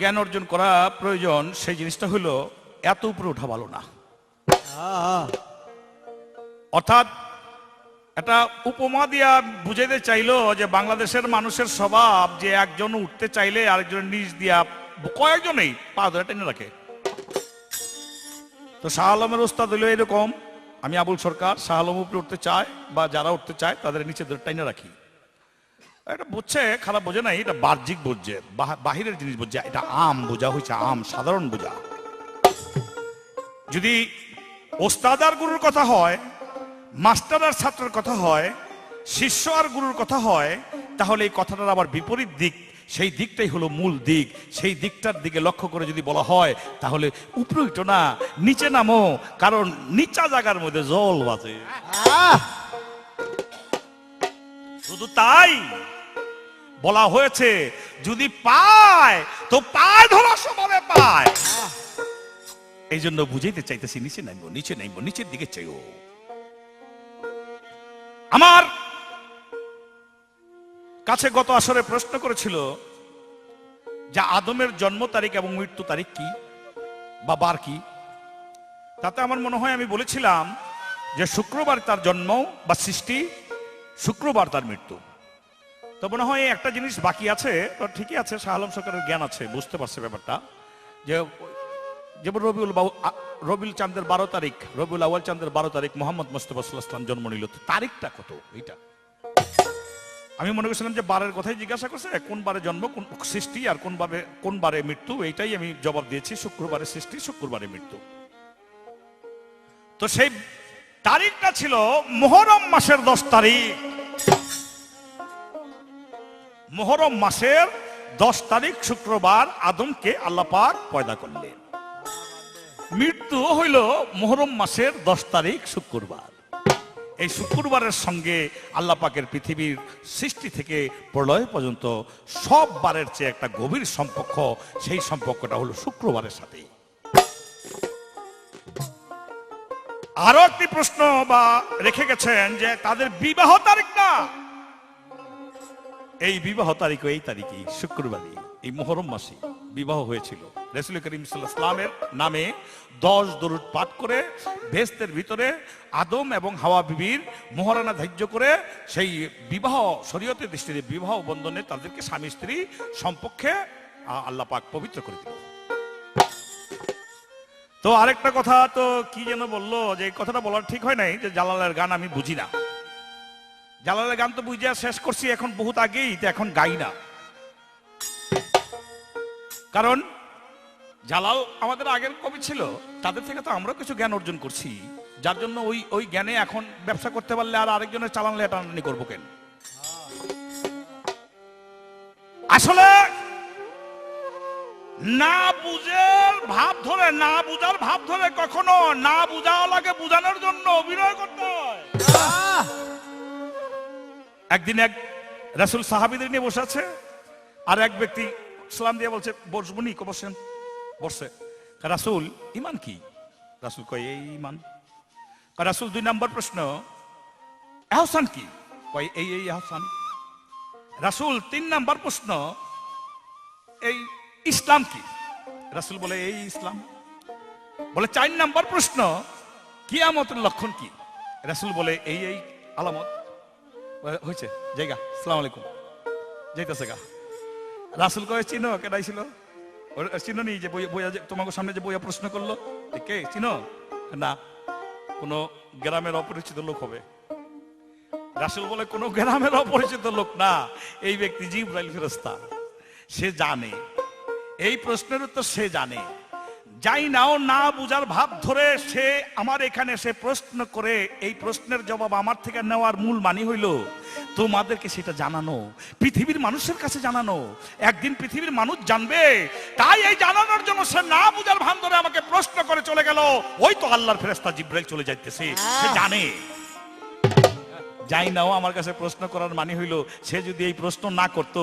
জ্ঞান অর্জন করা প্রয়োজন সেই জিনিসটা হলো এত উপরে ওঠা ভালো না অর্থাৎ একটা উপমা দিয়া বুঝাইতে চাইলো যে বাংলাদেশের মানুষের স্বভাব যে একজন উঠতে চাইলে আরেকজনের নিচ দিয়া কয়েকজনেই পা ধরে টেনে রাখে তো শাহ আলমের ওস্তাদ হইলো এরকম আমি আবুল সরকার শাহ আলম উপরে উঠতে চায় বা যারা উঠতে চায় তাদের নিচে ধরে টেনে রাখি এটা বুঝছে খারাপ বোঝে নাই এটা বাহ্যিক বুঝছে বাহিরের জিনিস বুঝছে এটা আম বোঝা হয়েছে আম সাধারণ বোঝা যদি ওস্তাদ আর গুরুর কথা হয় মাস্টার আর ছাত্রের কথা হয় শিষ্য আর গুরুর কথা হয় তাহলে এই কথাটার আবার বিপরীত দিক সেই দিকটাই হলো মূল দিক সেই দিকটার দিকে লক্ষ্য করে যদি বলা হয় তাহলে উপরে উঠো না নিচে নামো কারণ নিচা জায়গার মধ্যে জল বাজে শুধু তাই বলা হয়েছে যদি পায় তো পায় ধরা সমানে পায় এই জন্য বুঝাইতে চাইতেছি নিচে নাইবো নিচের দিকে চাইও আমার কাছে গত আসরে প্রশ্ন করেছিল যে আদমের জন্ম তারিখ এবং মৃত্যু তারিখ কি বা বার কি তাতে আমার মনে হয় আমি বলেছিলাম যে শুক্রবার তার জন্ম বা সৃষ্টি শুক্রবার তার মৃত্যু তো মনে হয় একটা জিনিস বাকি আছে তো ঠিকই আছে শাহ আলম সরকারের জ্ঞান আছে বুঝতে পারছে ব্যাপারটা যে যেমন রবিউল চাঁদের 12 তারিখ, রবিউল আউয়াল চাঁদের 12 তারিখ মোহাম্মদ মুস্তাফা সাল্লাল্লাহু আলাইহি ওয়াসাল্লাম জন্ম নিল, তারিখটা কত? এইটা আমি মনে করছিলাম যে বারের কথাই জিজ্ঞাসা করছে, কোন বারে জন্ম, কোন সৃষ্টি, আর কোন বারে মৃত্যু। এইটাই আমি জবাব দিয়েছি, শুক্রবারে সৃষ্টি, শুক্রবারে মৃত্যু। তো সেই তারিখটা ছিল মুহররম মাসের 10 তারিখ। মুহররম মাসের 10 তারিখ শুক্রবার আদমকে আল্লাহ পাক পয়দা করলেন। মৃত্যু হইল মুহররম মাসের 10 তারিখ শুক্রবার। এই শুক্রবারের সঙ্গে আল্লাহ পাকের পৃথিবীর সৃষ্টি থেকে প্রলয় পর্যন্ত সব বারের চেয়ে একটা গভীর সম্পর্ক, সেই সম্পর্কটা হলো শুক্রবারের সাথে। আরো একটি প্রশ্ন বা রেখে গেছেন যে তাদের বিবাহ তারিখটা, এই বিবাহ তারিখ এই তারিখে শুক্রবারই এই মুহররম মাসে বিবাহ হয়েছিল। রাসূল করিম সাল্লাল্লাহু আলাইহি ওয়াসাল্লামের নামে 10 দরুদ পাঠ করে বেহেশতের ভিতরে আদম এবং হাওয়া বিবির মোহরানা ধার্য করে সেই বিবাহ শরীয়তের দৃষ্টিতে বিবাহ বন্ধনে তাদেরকে স্বামী স্ত্রী সম্পর্কে আল্লাহ পাক পবিত্র করে দিল। তো আরেকটা কথা তো কি যেন বললো, যে এই কথাটা বলার ঠিক হয় নাই, যে জালালের গান আমি বুঝি না। জালালের গান তো বুঝিয়া শেষ করছি এখন বহুত আগেই, তো এখন গাই না। কারণ জালাল আমাদের আগের কবি ছিল, তাদের থেকে তো আমরা কিছু জ্ঞান অর্জন করছি, যার জন্য ওই জ্ঞানে এখন ব্যবসা করতে পারলে আর আরেকজনের চালানলে টানাটানি করবো কেন? আসলে না বুঝার ভাব ধরে কখনো না বুঝা লাগে বুঝানোর জন্য অভিনয় করতে হয়। একদিন এক রাসূল সাহাবীদের নিয়ে বসে আছে, আর এক ব্যক্তি সালাম দিয়ে বলছে বসবুনি, বসেন। বসছে। রাসূল ঈমান কি? রাসূল কয় এই ঈমান। রাসূল 2 নম্বর প্রশ্ন ইহসান কি? কয় এই ইহসান। রাসূল 3 নম্বর প্রশ্ন এই ইসলাম কি? রাসূল বলে এই ইসলাম। বলে 4 নম্বর প্রশ্ন কিয়ামতের লক্ষণ কি? রাসূল বলে এই আলামত। হয়েছে জায়গা, আসসালামু আলাইকুম, যাইতেছে গা। রাসূল কয় চিনো কেডাই ছিল? চিনো নি যে বইয়া তোমাকে সামনে যে বইয়া প্রশ্ন করলো কে চিনো? না, কোন গ্রামের অপরিচিত লোক হবে। রাসূল বলে কোন গ্রামের অপরিচিত লোক না, এই ব্যক্তি জিবরাইল ফেরেশতা। সে জানে এই প্রশ্নের উত্তর, সে জানে। যাই নাও না বুঝার ভাব ধরে সে আমার এখানে সে প্রশ্ন করে এই প্রশ্নের জবাব আমার থেকে নেওয়ার মূল মানি হইল তোমাদেরকে সেটা জানানো, পৃথিবীর মানুষের কাছে জানানো। একদিন পৃথিবীর মানুষ জানবে, তাই এই জানানোর জন্য সে না বুঝার ভান ধরে আমাকে প্রশ্ন করে চলে গেল। ওই তো আল্লাহর ফেরেশতা জিবরাইল চলে যাইতেছে, সে জানে। যাই নাও আমার কাছে প্রশ্ন করার মানে হইল সে যদি এই প্রশ্ন না করত,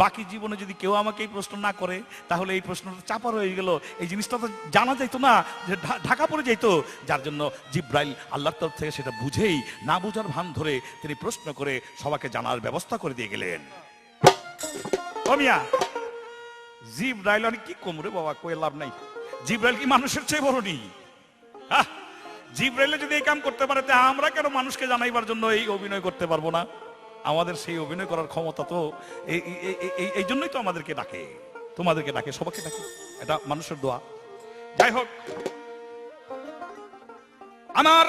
বাকি জীবনে যদি কেউ আমাকে এই প্রশ্ন না করে, তাহলে এই প্রশ্নটা চাপা রয়ে গেল, এই জিনিসটা তো জানা যাইতো না, যে ঢাকা পড়ে যাইতো। যার জন্য জিবরাইল আল্লাহর তরফ থেকে সেটা বুঝেই না বুঝার ভান ধরে তিনি প্রশ্ন করে সবাইকে জানার ব্যবস্থা করে দিয়ে গেলেন। ও মিয়া, জিবরাইল অনেক কি কমরে বাবা, কই লাভ নাই। জিবরাইল কি মানুষের চেয়ে বড় নি? জিবরাইলে যদি এই কাম করতে পারে, আমরা কেন মানুষকে জানাইবার জন্য এই অভিনয় করতে পারবো না? আমাদের সেই অভিনয় করার ক্ষমতা তো এই জন্যই তো আমাদেরকে ডাকে, তোমাদেরকে ডাকে, সবাইকে ডাকে, এটা মানুষের দোয়া। যাই হোক, আমার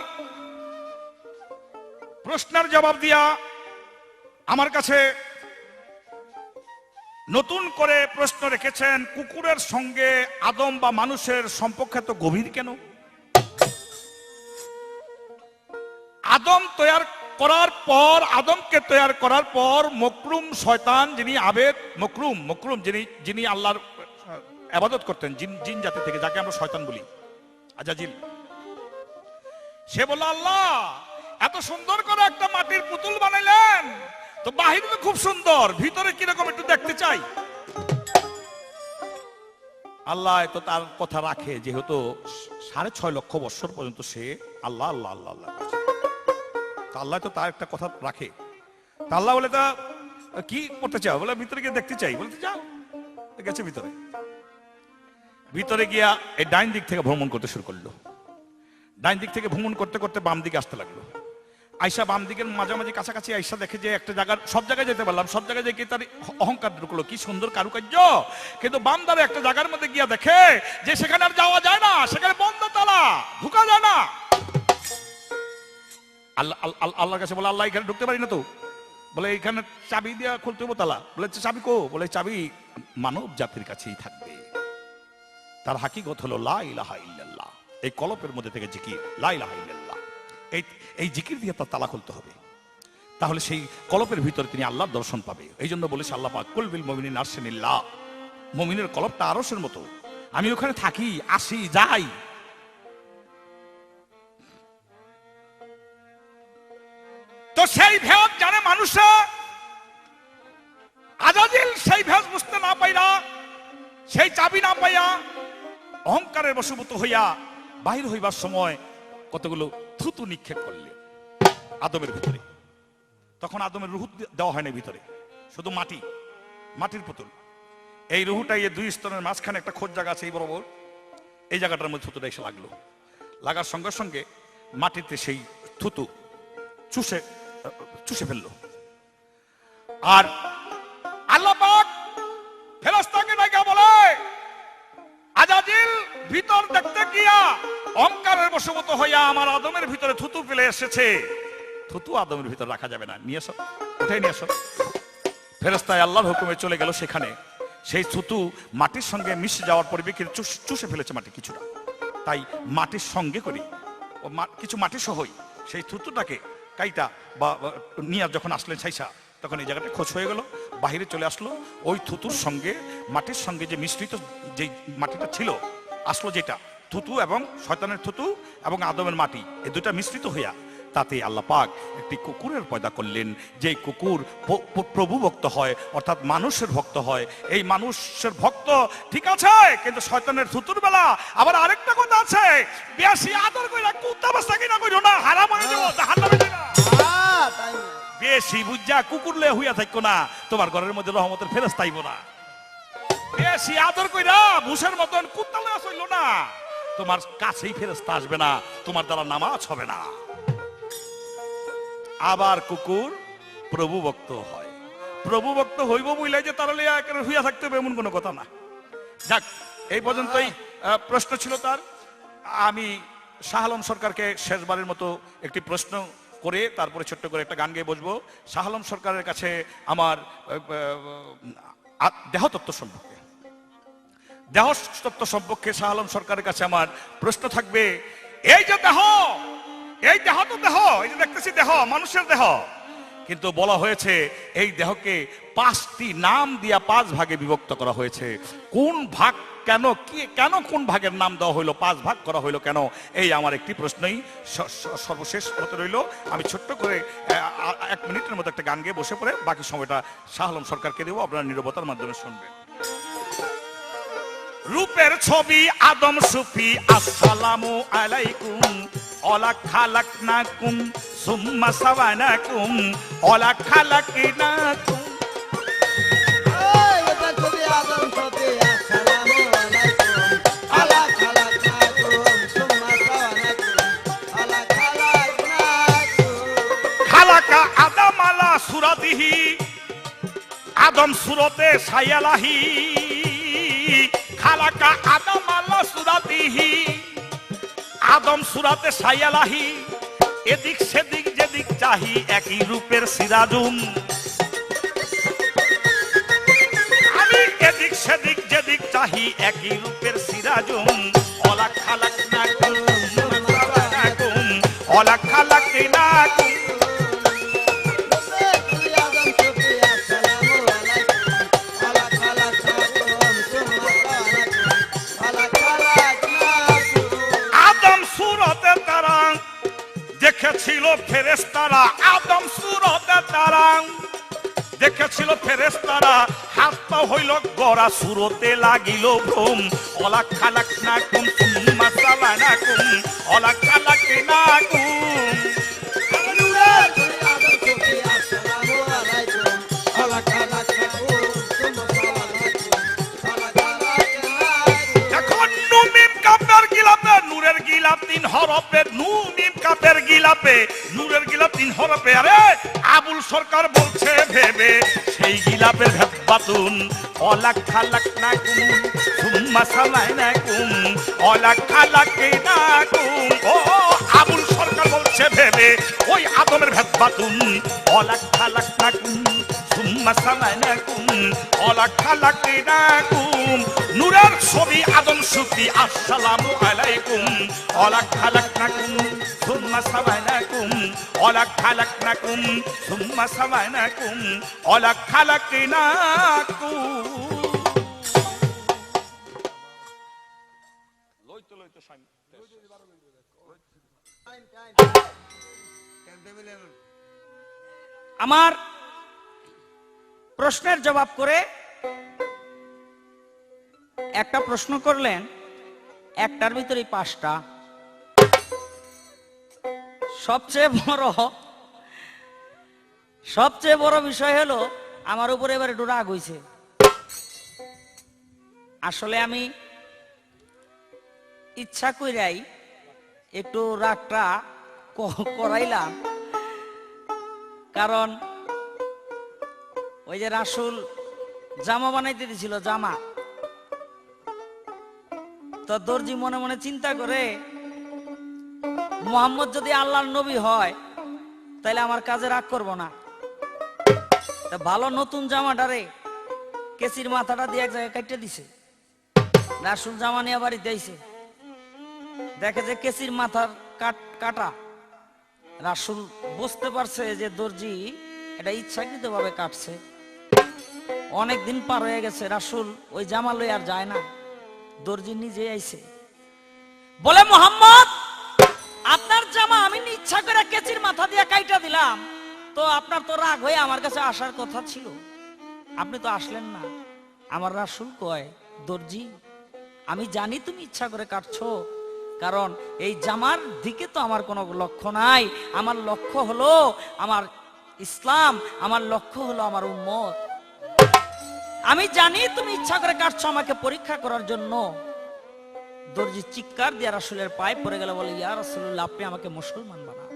প্রশ্নের জবাব দিয়া আমার কাছে নতুন করে প্রশ্ন রেখেছেন, কুকুরের সঙ্গে আদম বা মানুষের সম্পর্ক এত গভীর কেন? আদমকে তৈয়ার করার পর মকরুম শয়তান, যিনি আবেদ মকরুম যিনি আল্লাহর ইবাদত করতেন জিন জাতি থেকে, যাকে আমরা শয়তান বলি, আজাজিল, সে বলল আল্লাহ এত সুন্দর করে একটা মাটির পুতুল বানাইলেন, তো বাহিরে তো খুব সুন্দর, ভিতরে কিরকম একটু দেখতে চাই। আল্লাহ তো তার কথা রাখে, যেহেতু 6.5 লক্ষ বছর পর্যন্ত সে আল্লাহ আল্লাহ আল্লাহ আল্লাহ, আল্লাহ তো তার একটা কথা রাখে। তা আল্লাহ বলে তা কি করতে চাও? বলে ভিতরে গিয়ে দেখতে চাই। বলতে যাও, গেছে ভিতরে গিয়া এই ডাইন দিক থেকে ভ্রমণ করতে শুরু করলো। ডাইন দিক থেকে ভ্রমণ করতে করতে বাম দিকে আসতে লাগলো। আয়সা বাম দিকের মাঝামাঝি কাছাকাছি আয়সা দেখে যে একটা জায়গার, সব জায়গায় যেতে পারলাম, সব জায়গায় যেয়ে তার অহংকার ঢুকলো, কি সুন্দর কারুকার্য। কিন্তু বাম দ্বারে একটা জায়গার মধ্যে গিয়া দেখে যে সেখানে আর যাওয়া যায় না, সেখানে বন্ধ তালা, ঢুকা যায় না। আল্লাহ আল্লাহর কাছে বলে, আল্লাহ এখানে ঢুকতে পারি না তো। বলে এইখানে চাবি দিয়া খুলতে হবো তালা। বলে চাবি কো? বলে চাবি মানব জাতির কাছেই থাকবে। তার হাকিকত হলো লা ইলাহা ইল্লাল্লাহ। এই কলপের মধ্যে থেকে জিকির লা ইলাহা ইল্লাল্লাহ, এই জিকির দিয়ে তার তালা খুলতে হবে। তাহলে সেই কলপের ভিতরে তিনি আল্লাহর দর্শন পাবে। এই জন্য বলেছে আল্লাহ পাক, কুল বিল মুমিনিন আরশিনিল্লাহ, মুমিনের কলপটা আরশের মতো, আমি ওখানে থাকি, আসি, যাই। তো সেই ভেদ জানে মানুষে, আজাজিল সেই ভেদ বুঝতে না পাইরা, সেই চাবি না পাইয়া অহংকারের বশবর্তী হইয়া বাহির হইবার সময় কতগুলো থুতু নিক্ষেপ করলে আদমের ভিতরে। তখন আদমের রুহু দেওয়া হয় না ভিতরে, শুধু মাটি, মাটির পুতুল। এই রুহুটা এই দুই স্তরের মাঝখানে একটা খোঁজ জায়গা আছে, এই বরাবর এই জায়গাটার মধ্যে থুতুটা এসে লাগলো। লাগার সঙ্গে সঙ্গে মাটিতে সেই থুতু চুষে ফেললো। আর আল্লাহ পাক ফেরেশতাকে ডাকা বলে, আজাজিল ভিতর দেখতে গিয়া অহংকারের বশবর্তী হইয়া আমার আদমের ভিতরে থুতু ফেলে এসেছে। থুতু আদমের ভিতরে রাখা যাবে না, নিয়ে এসো, উঠাই নিয়ে এসো। ফেরেশতায় আল্লাহর হুকুমে চলে গেল সেখানে। সেই থুতু মাটির সঙ্গে মিশে যাওয়ার পরিবেশ চুষে ফেলেছে মাটি কিছুটা। তাই মাটির সঙ্গে করি ও কিছু মাটি সহই সেই থুতুটাকে কাইটা বা নিয়ে যখন আসলেন ছাইসা, তখন এই জায়গাটা খোঁজ হয়ে গেল, বাহিরে চলে আসলো। ওই থুতুর সঙ্গে মাটির সঙ্গে যে মিশ্রিত যে মাটিটা ছিল আসলো, যেটা থুতু এবং শয়তানের থুতু এবং আদমের মাটি, এই দুটা মিশ্রিত হইয়া তাতে আল্লাহ পাক একটি কুকুরের পয়দা করলেন। যে কুকুর প্রভু ভক্ত হয়, অর্থাৎ মানুষের ভক্ত হয়। এই মানুষের ভক্ত ঠিক আছে, কিন্তু শয়তানের থুতুর বেলা আবার আরেকটা কথা আছে, বেশি আদর কইরা কুত্তা বাচ্চা কিনা কইরো না, হারাম হয়ে যাবো, জাহান্নামে যাবে। বেশি বুঝা কুকুর লে হইয়া থাকো না, তোমার ঘরের মধ্যে রহমতের ফেরেশতা আইবো না। বেশি আদর কইরা ভুষের মতন কুত্তা লইয়া চইল না, তোমার কাছেই ফেরেশতা আসবে না, তোমার দ্বারা নামাজ হবে না। আবার কুকুর প্রভু ভক্ত হয়, প্রভু ভক্ত হইব বইলে যে তারা লিয়া হইয়া থাকতে হবে এমন কোনো কথা না। যাক, এই পর্যন্তই প্রশ্ন ছিল তার। আমি শাহ আলম সরকারকে শেষবারের মতো একটি প্রশ্ন করে তারপরে ছোট্ট করে একটা গান গেয়ে বসবো। শাহ আলম সরকারের কাছে আমার দেহতত্ত্ব সম্পর্কে শাহ আলম সরকারের কাছে আমার প্রশ্ন থাকবে, এই যে দেহ, এই দেহ তো দেহ, এই যে দেখতেছি দেহ, মানুষের দেহ, কিন্তু বলা হয়েছে এই দেহকে 5টি নাম দিয়া 5 ভাগে বিভক্ত করা হয়েছে। কোন ভাগ, কেন, কি, কেন কোন ভাগের নাম দেওয়া হইলো, 5 ভাগ করা হইলো কেন? এই আমার একটি প্রশ্নই সর্বশেষ হতে রইল। আমি ছোট্ট করে 1 মিনিটের মতো একটা গান গেয়ে বসে পড়ে বাকি সময়টা শাহ আলম সরকারকে দেবো, আপনারা নীরবতার মাধ্যমে শুনবেন। রূপের ছবি আদম সুফি, আসসালামু আলাইকুম, ওলা খালাকনাকুম সুম্মা সাওয়ানাকুম, ওলা খালাকনাকুম। রূপের ছবি আদম সুফি, আসসালামু আলাইকুম, ওলা খালাকনাকুম সুম্মা সাওয়ানাকুম, ওলা খালাকনাকুম। খালাকা আদম আলা সুরাতিহি, আদম সুরতে সায়ালাহি। খালাকা আদম আলা সুরাতিহি, আদম সুরাতে সায়ালাহি। এদিক সেদিক যেদিক চাহি একই রূপের সিরাজুম। আমি এদিক সেদিক যেদিক চাহি একই রূপের সিরাজুম। ওলা খালাকনাকুম সুম্মা সাওয়ানাকুম, ওলা খালাকনাকুম। দেখেছিল ফেরেশতারা, আদম সুরতে তারা দেখেছিল ফেরেশতারা, হাত পা হইল গড়া, সুরতে লাগিল ভ্রম। ওলা খালাকনাকুম সুম্মা সাওয়ানাকুম, ওলা খালাকনাকুম। এখন নুমিম কাপের গিলাপে, নূরের গিলাপ 3 হরফের, নুমিম কাপের গিলাপে, নূরের গিলাপ 3 হরফে। আরে আবুল সরকার বলছে ভেবে সেই গিলাপের বাতুন অলাক খালাক না কুম সুম্মা সালাইনা কুম অলাক খালাক না কুম। ও আবুল সরকার বলছে ভেবে ওই আদমের বাতুন অলাক খালাক না কুম সুম্মা সালাইনা কুম অলাক খালাক না কুম। নূরের ছবি আদম সুফি আসসালামু আলাইকুম অলাক খালাক না কুম সুম্মা সালাইনা কুম অলাক খালাক না কুম সুম্মা সালাইনা কুম অলাক খালাক না কুম। লইতে লইতে সাইন আমার প্রশ্নের জবাব করে একটা প্রশ্ন করলেন, একটার ভিতরে 5টা। সবচেয়ে বড় বিষয় হলো আমার উপরে এবার একটু রাগ হইছে। আসলে আমি ইচ্ছা কইরাই একটু রাগটা করাইলাম, কারণ ওই যে রাসূল জামা বানাইতে দিছিল, জামা, তো দর্জি মনে মনে চিন্তা করে মুহাম্মদ যদি আল্লাহর নবী হয় তাহলে আমার কাজে রাগ করবো না। তা ভালো নতুন জামাটারে কেসির মাথাটা দিয়ে এক জায়গায় কাটতে দিছে। রাসূল জামা নিয়ে বাড়িতে আইছে, দেখে যে কেসির মাথার কাটা। রাসূল বুঝতে পারছে যে দর্জি এটা ইচ্ছাকৃত ভাবে কাটছে। অনেকদিন পার হয়ে গেছে, রাসূল ওই জামা লই আর যায় না। দর্জি নিজে আইছে, বলে মুহাম্মদ আপনার জামা আমি ইচ্ছা করে কেচির মাথা দিয়ে কাইটা দিলাম, তো আপনার তো রাগ হয়ে আমার কাছে আসার কথা ছিল, আপনি তো আসলেন না। আমার রাসূল কয়, দর্জি আমি জানি তুমি ইচ্ছা করে কাটছো, কারণ এই জামার দিকে তো আমার কোনো লক্ষ্য নাই। আমার লক্ষ্য হলো আমার ইসলাম, আমার লক্ষ্য হলো আমার উম্মত। আমি জানি তুমি ইচ্ছা করে কাটছো আমাকে পরীক্ষা করার জন্য। দর্জি চিৎকার দিয়ে রাসূলের পায়ে পড়ে গেল, বলে ইয়া রাসূলুল্লাহ আপনি আমাকে মুসলমান বানান।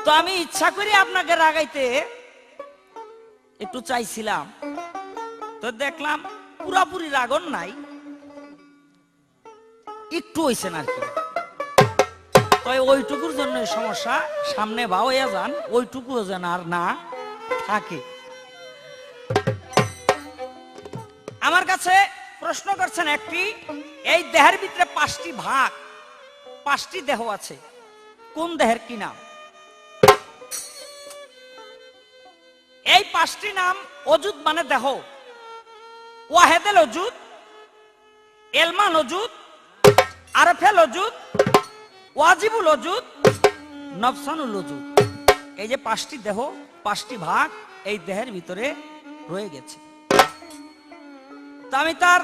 তো আমি ইচ্ছা করে আপনাকে রাগাইতে একটু চাইছিলাম, তো দেখলাম পুরাপুরি রাগন নাই, একটু হইছেন আর কি। তো ওইটুকুর জন্য সমস্যা, সামনে বা হইয়া যান, ওইটুকু যেন আর না থাকে। আমার কাছে প্রশ্ন করছেন একটি, এই দেহের ভিতরে 5টি ভাগ, 5টি দেহ আছে, কোন দেহের কি নাম? এই 5টি নাম অজুদ মানে দেহ, ওয়াহেদুল ওজুদ, এলমান ওজুদ, আরফেল ওজুদ, ওয়াজিবুল ওজুদ, নফসানুল ওজুদ। এই যে 5টি দেহ, 5টি ভাগ এই দেহের ভিতরে রয়ে গেছে। তো আমি তার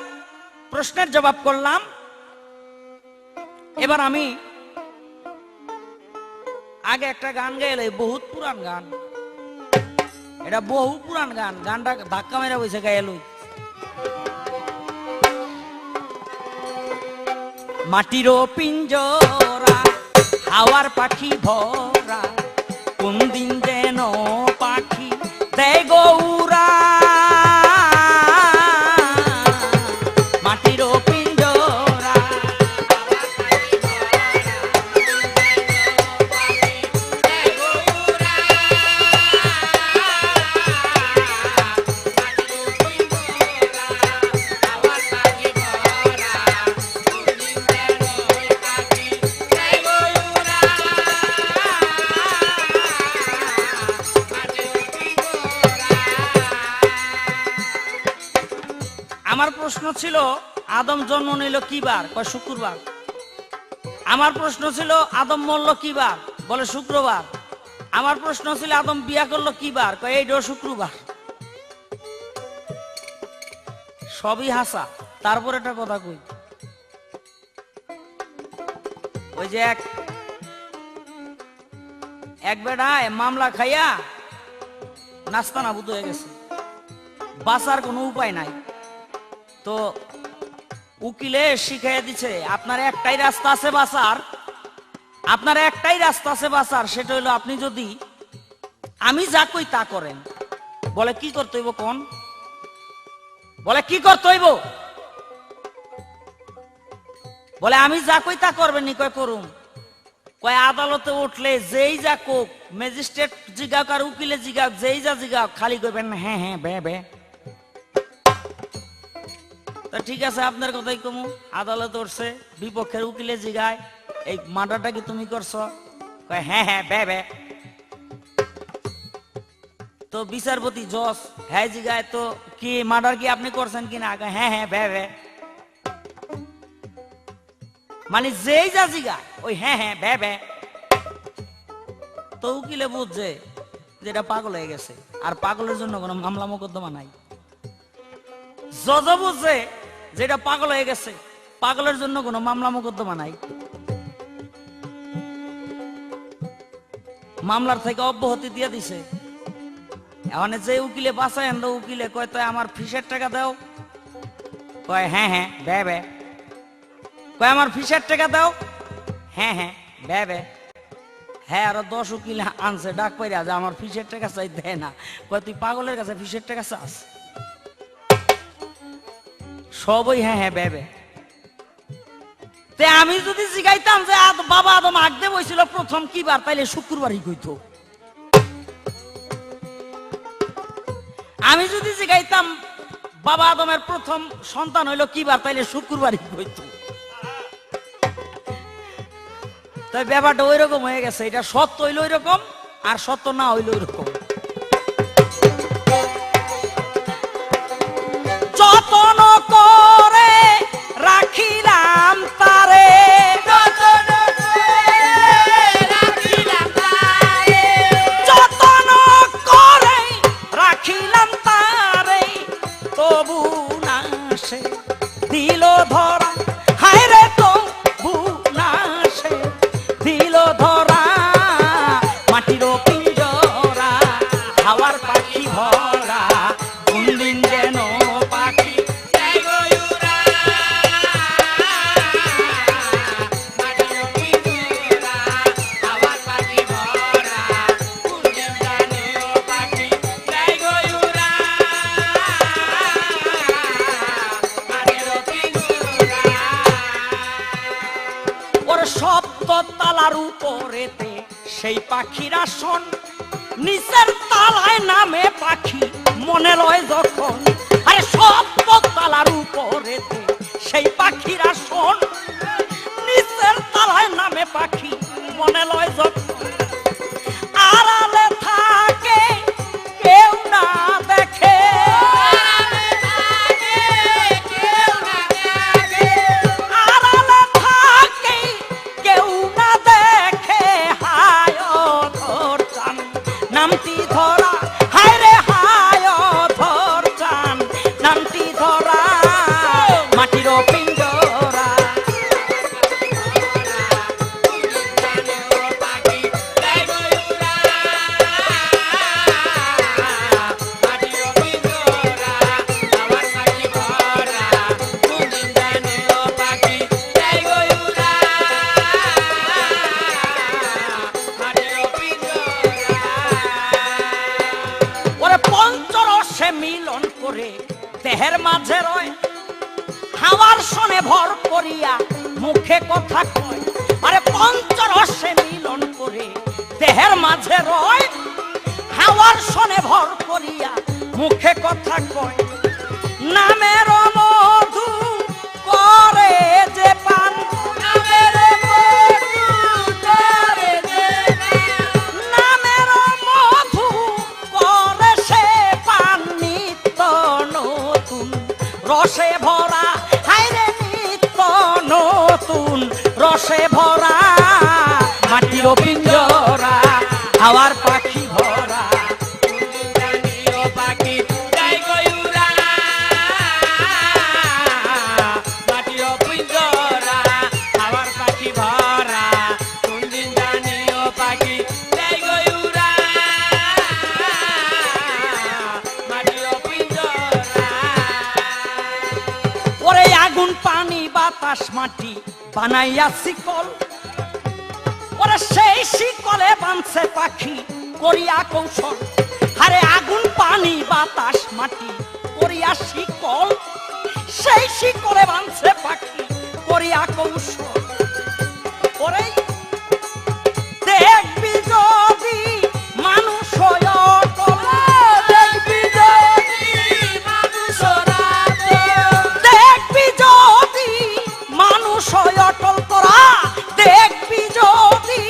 প্রশ্নের জবাব করলাম। এবার আমি আগে একটা গান গাইলে, বহুত পুরান গান, এটা বহু পুরান গান, গানটা ধাক্কা মেরা বসে গাইল। মাটিরও পিঞ্জরা হাওয়ার পাখি ভরা, কোন দিন যেন পাখি দেয় গৌরা। মাটিরও পিঞ্জরা আমার প্রশ্ন ছিল আদম জন্ম নিল কি বার? কয় শুক্রবার। আমার প্রশ্ন ছিল আদম মরল কি বার? বলে শুক্রবার। আমার প্রশ্ন ছিল আদম বিয়া করলো কি বার? কয় এইটাও শুক্রবার। সবই হাসা। তারপর একটা কথা কই, ওই যে এক বেড়ায় মামলা খাইয়া নাস্তা নাবুদ হয়ে গেছে, বাঁচার কোনো উপায় নাই। তো উকিলে শিখাইয়া দিছে আপনার একটাই রাস্তা আছে বাঁচার, আপনার একটাই রাস্তা আছে বাঁচার, সেটা হলো আপনি যদি আমি যা কই তা করেন। বলে কি করতে হইব কোন? বলে কি করতে হইব? বলে আমি যা কই তা করবেন নি? কয় করুম। কয় আদালতে উঠলে যেই যা কোক, ম্যাজিস্ট্রেট জিগাক আর উকিলে জিগাক, যেই যা জিগাক, খালি কইবেন হ্যাঁ হ্যাঁ বে বে। তা ঠিক আছে, আপনার কথাই কমু। আদালতে উঠছে, বিপক্ষের উকিলে জিগায় এই মার্ডারটা কি তুমি করছো? কয় হ্যাঁ হ্যাঁ বে বে। তো বিচারপতি জজ হ্যাঁ জিগায়, তো কি মার্ডার কি আপনি করছেন কিনা? হ্যাঁ হ্যাঁ বে বে। মানে যেই যা জিগা ওই হ্যাঁ হ্যাঁ বে বে। তো উকিলে বুঝছে যে এটা পাগল হয়ে গেছে, আর পাগলের জন্য কোনো মামলা মোকদ্দমা নাই। জজ বুঝছে যে এটা পাগল হয়ে গেছে, পাগলের জন্য কোনো মামলা মোকদ্দমা নাই। মামলার থেকে অব্যাহতি দিয়ে দিছে। এখন যে উকিলে বাঁচায় আনলো, উকিলে কয় তো আমার ফিসের টাকা দাও। কয় হ্যাঁ হ্যাঁ বে বে। কয় আমার ফিসের টাকা দাও। হ্যাঁ হ্যাঁ বে বে। হ্যাঁ আরো 10 উকিল আনছে ডাক পাইরা যে আমার ফিসের টাকা চাই, দেয় না। কয় তুই পাগলের কাছে ফিসের টাকা চাস? সবই হ্যাঁ হ্যাঁ বে বে। তে আমি যদি জিগাইতাম যে বাবা আদম আগদে বইছিল প্রথম কি বার, তাইলে শুক্রবারই কইতো। আমি যদি জিগাইতাম বাবা আদমের প্রথম সন্তান হইলো কি বার, তাইলে শুক্রবারই কইতো। তাই ব্যাপারটা ওই রকম হয়ে গেছে। এটা সত্য হইলো ওই রকম, আর সত্য না হইলো ওই রকম। যতন করে রাখিলাম তারে, যতন করে রাখিলাম তারে, তবু না সে দিল ধরা। হায় রে তবু না সে দিল ধরা। মাটির পিঞ্জরা হাওয়ার পাখি ভরা, কোন দিন যেন পাখি সপ্ত তালার উপরেতে সেই পাখির আসন, নিচের তালায় নামে পাখি মনে লয় যখন। আরে সপ্ত তালার উপরেতে সেই পাখির আসন, নিচের তালায় নামে পাখি মনে লয় যখন। আড়ালে থাকে কেউ না দেখে, আড়ালে থাকে কেউ না দেখে। হায় ধর চান নামটি ধরা, হায় রে হায় ধর চান নামটি ধরা। মাটির পিঞ্জরা মিলন করে দেহের মাঝে রয়, হাওয়ার সনে ভর করিয়া মুখে কথা কয়। আরে পঞ্চরসে মিলন করে দেহের মাঝে রয়, হাওয়ার সনে ভর করিয়া মুখে কথা কয়। নামের মধু করে যে পান, নামের মধু করে যে পান, নামের মধু করে সে পান নিত্য নতুন রসে ভরা। হায় রে নিত্য নতুন রসে ভরা। মাটির পিঞ্জরা হাওয়ার পাখি ভরা, পাখি যাই গয়ুরা। মাটির পিঞ্জরা হাওয়ার পাখি ভরা, কোন দিন জানিও পাখি যাই গয়ুরা। মাটির পিঞ্জরা ওরে আগুন পানি বাতাস মাটি বানাইয়া শিকল, ওরে সেই শিকলে বাঁধছে পাখি করিয়া কৌশল, আরে আগুন পানি বাতাস মাটি করিয়া শিকল, সেই শিকলে বাঁধছে পাখি করিয়া কৌশল। ওরে দেখবি যদি মানুষ হয় অটল, দেখবি যদি মানুষ দেখবি যদি মানুষ হয় অটল, তোরা দেখবি যদি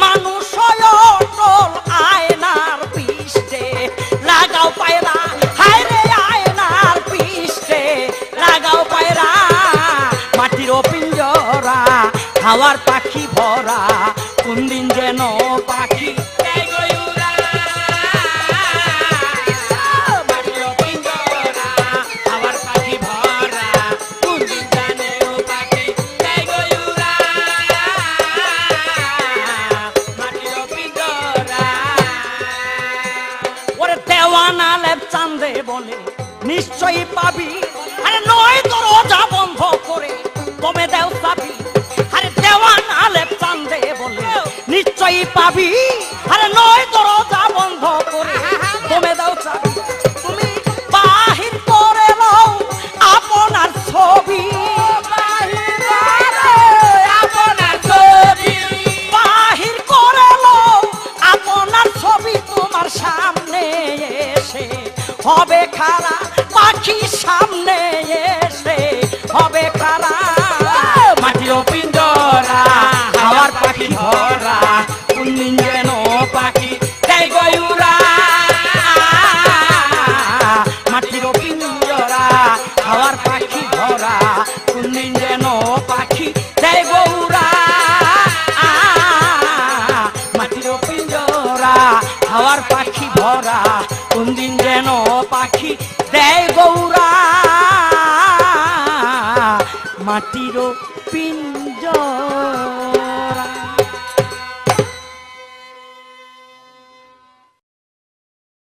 মানুষ হয় অটল, আয়নার পিষ্টে লাগাও পায়রা, হায় রে আয়নার পিষ্টে লাগাও পায়রা, মাটির পিঞ্জরা হাওয়ার পাখি ভরা, কোন দিন যেন পাখি দেয় গো উড়া। মাটির পিঞ্জরা হাওয়ার পাখি ভরা, কোন দিন যেন পাখি দেয় গো উড়া। মাটির পিঞ্জরা ওরে দেওয়ানা লেপ চান্দে বলে নিশ্চয়ই পাবি, আরে নয় দরজা বন্ধ করে কমে দেও চাবি, আরে দেওয়ানা লেপ চান্দে বলে নিশ্চয়ই পাবি, আরে নয় দরজা বন্ধ করে কমে দাও চাবি। তুমি বাহির করে লও আপনার ছবি, আপনার ছবি বাহির করে লও আপনার ছবি, তোমার সামনে এসে হবে খাড়া পাখি, সামনে এসে হবে খাড়া, মাটির পিঞ্জরা হাওয়ার পাখি ভরা, কোন দিন যেন পাখি দেয় গো উড়া। মাটির পিঞ্জরা হাওয়ার পাখি ভরা, কোন দিন যেন পাখি দেয় গো উড়া। মাটির পিঞ্জরা হাওয়ার পাখি ভরা, কোন দিন যেন পাখি দেয় গো উড়া। মাটির পিঞ্জরা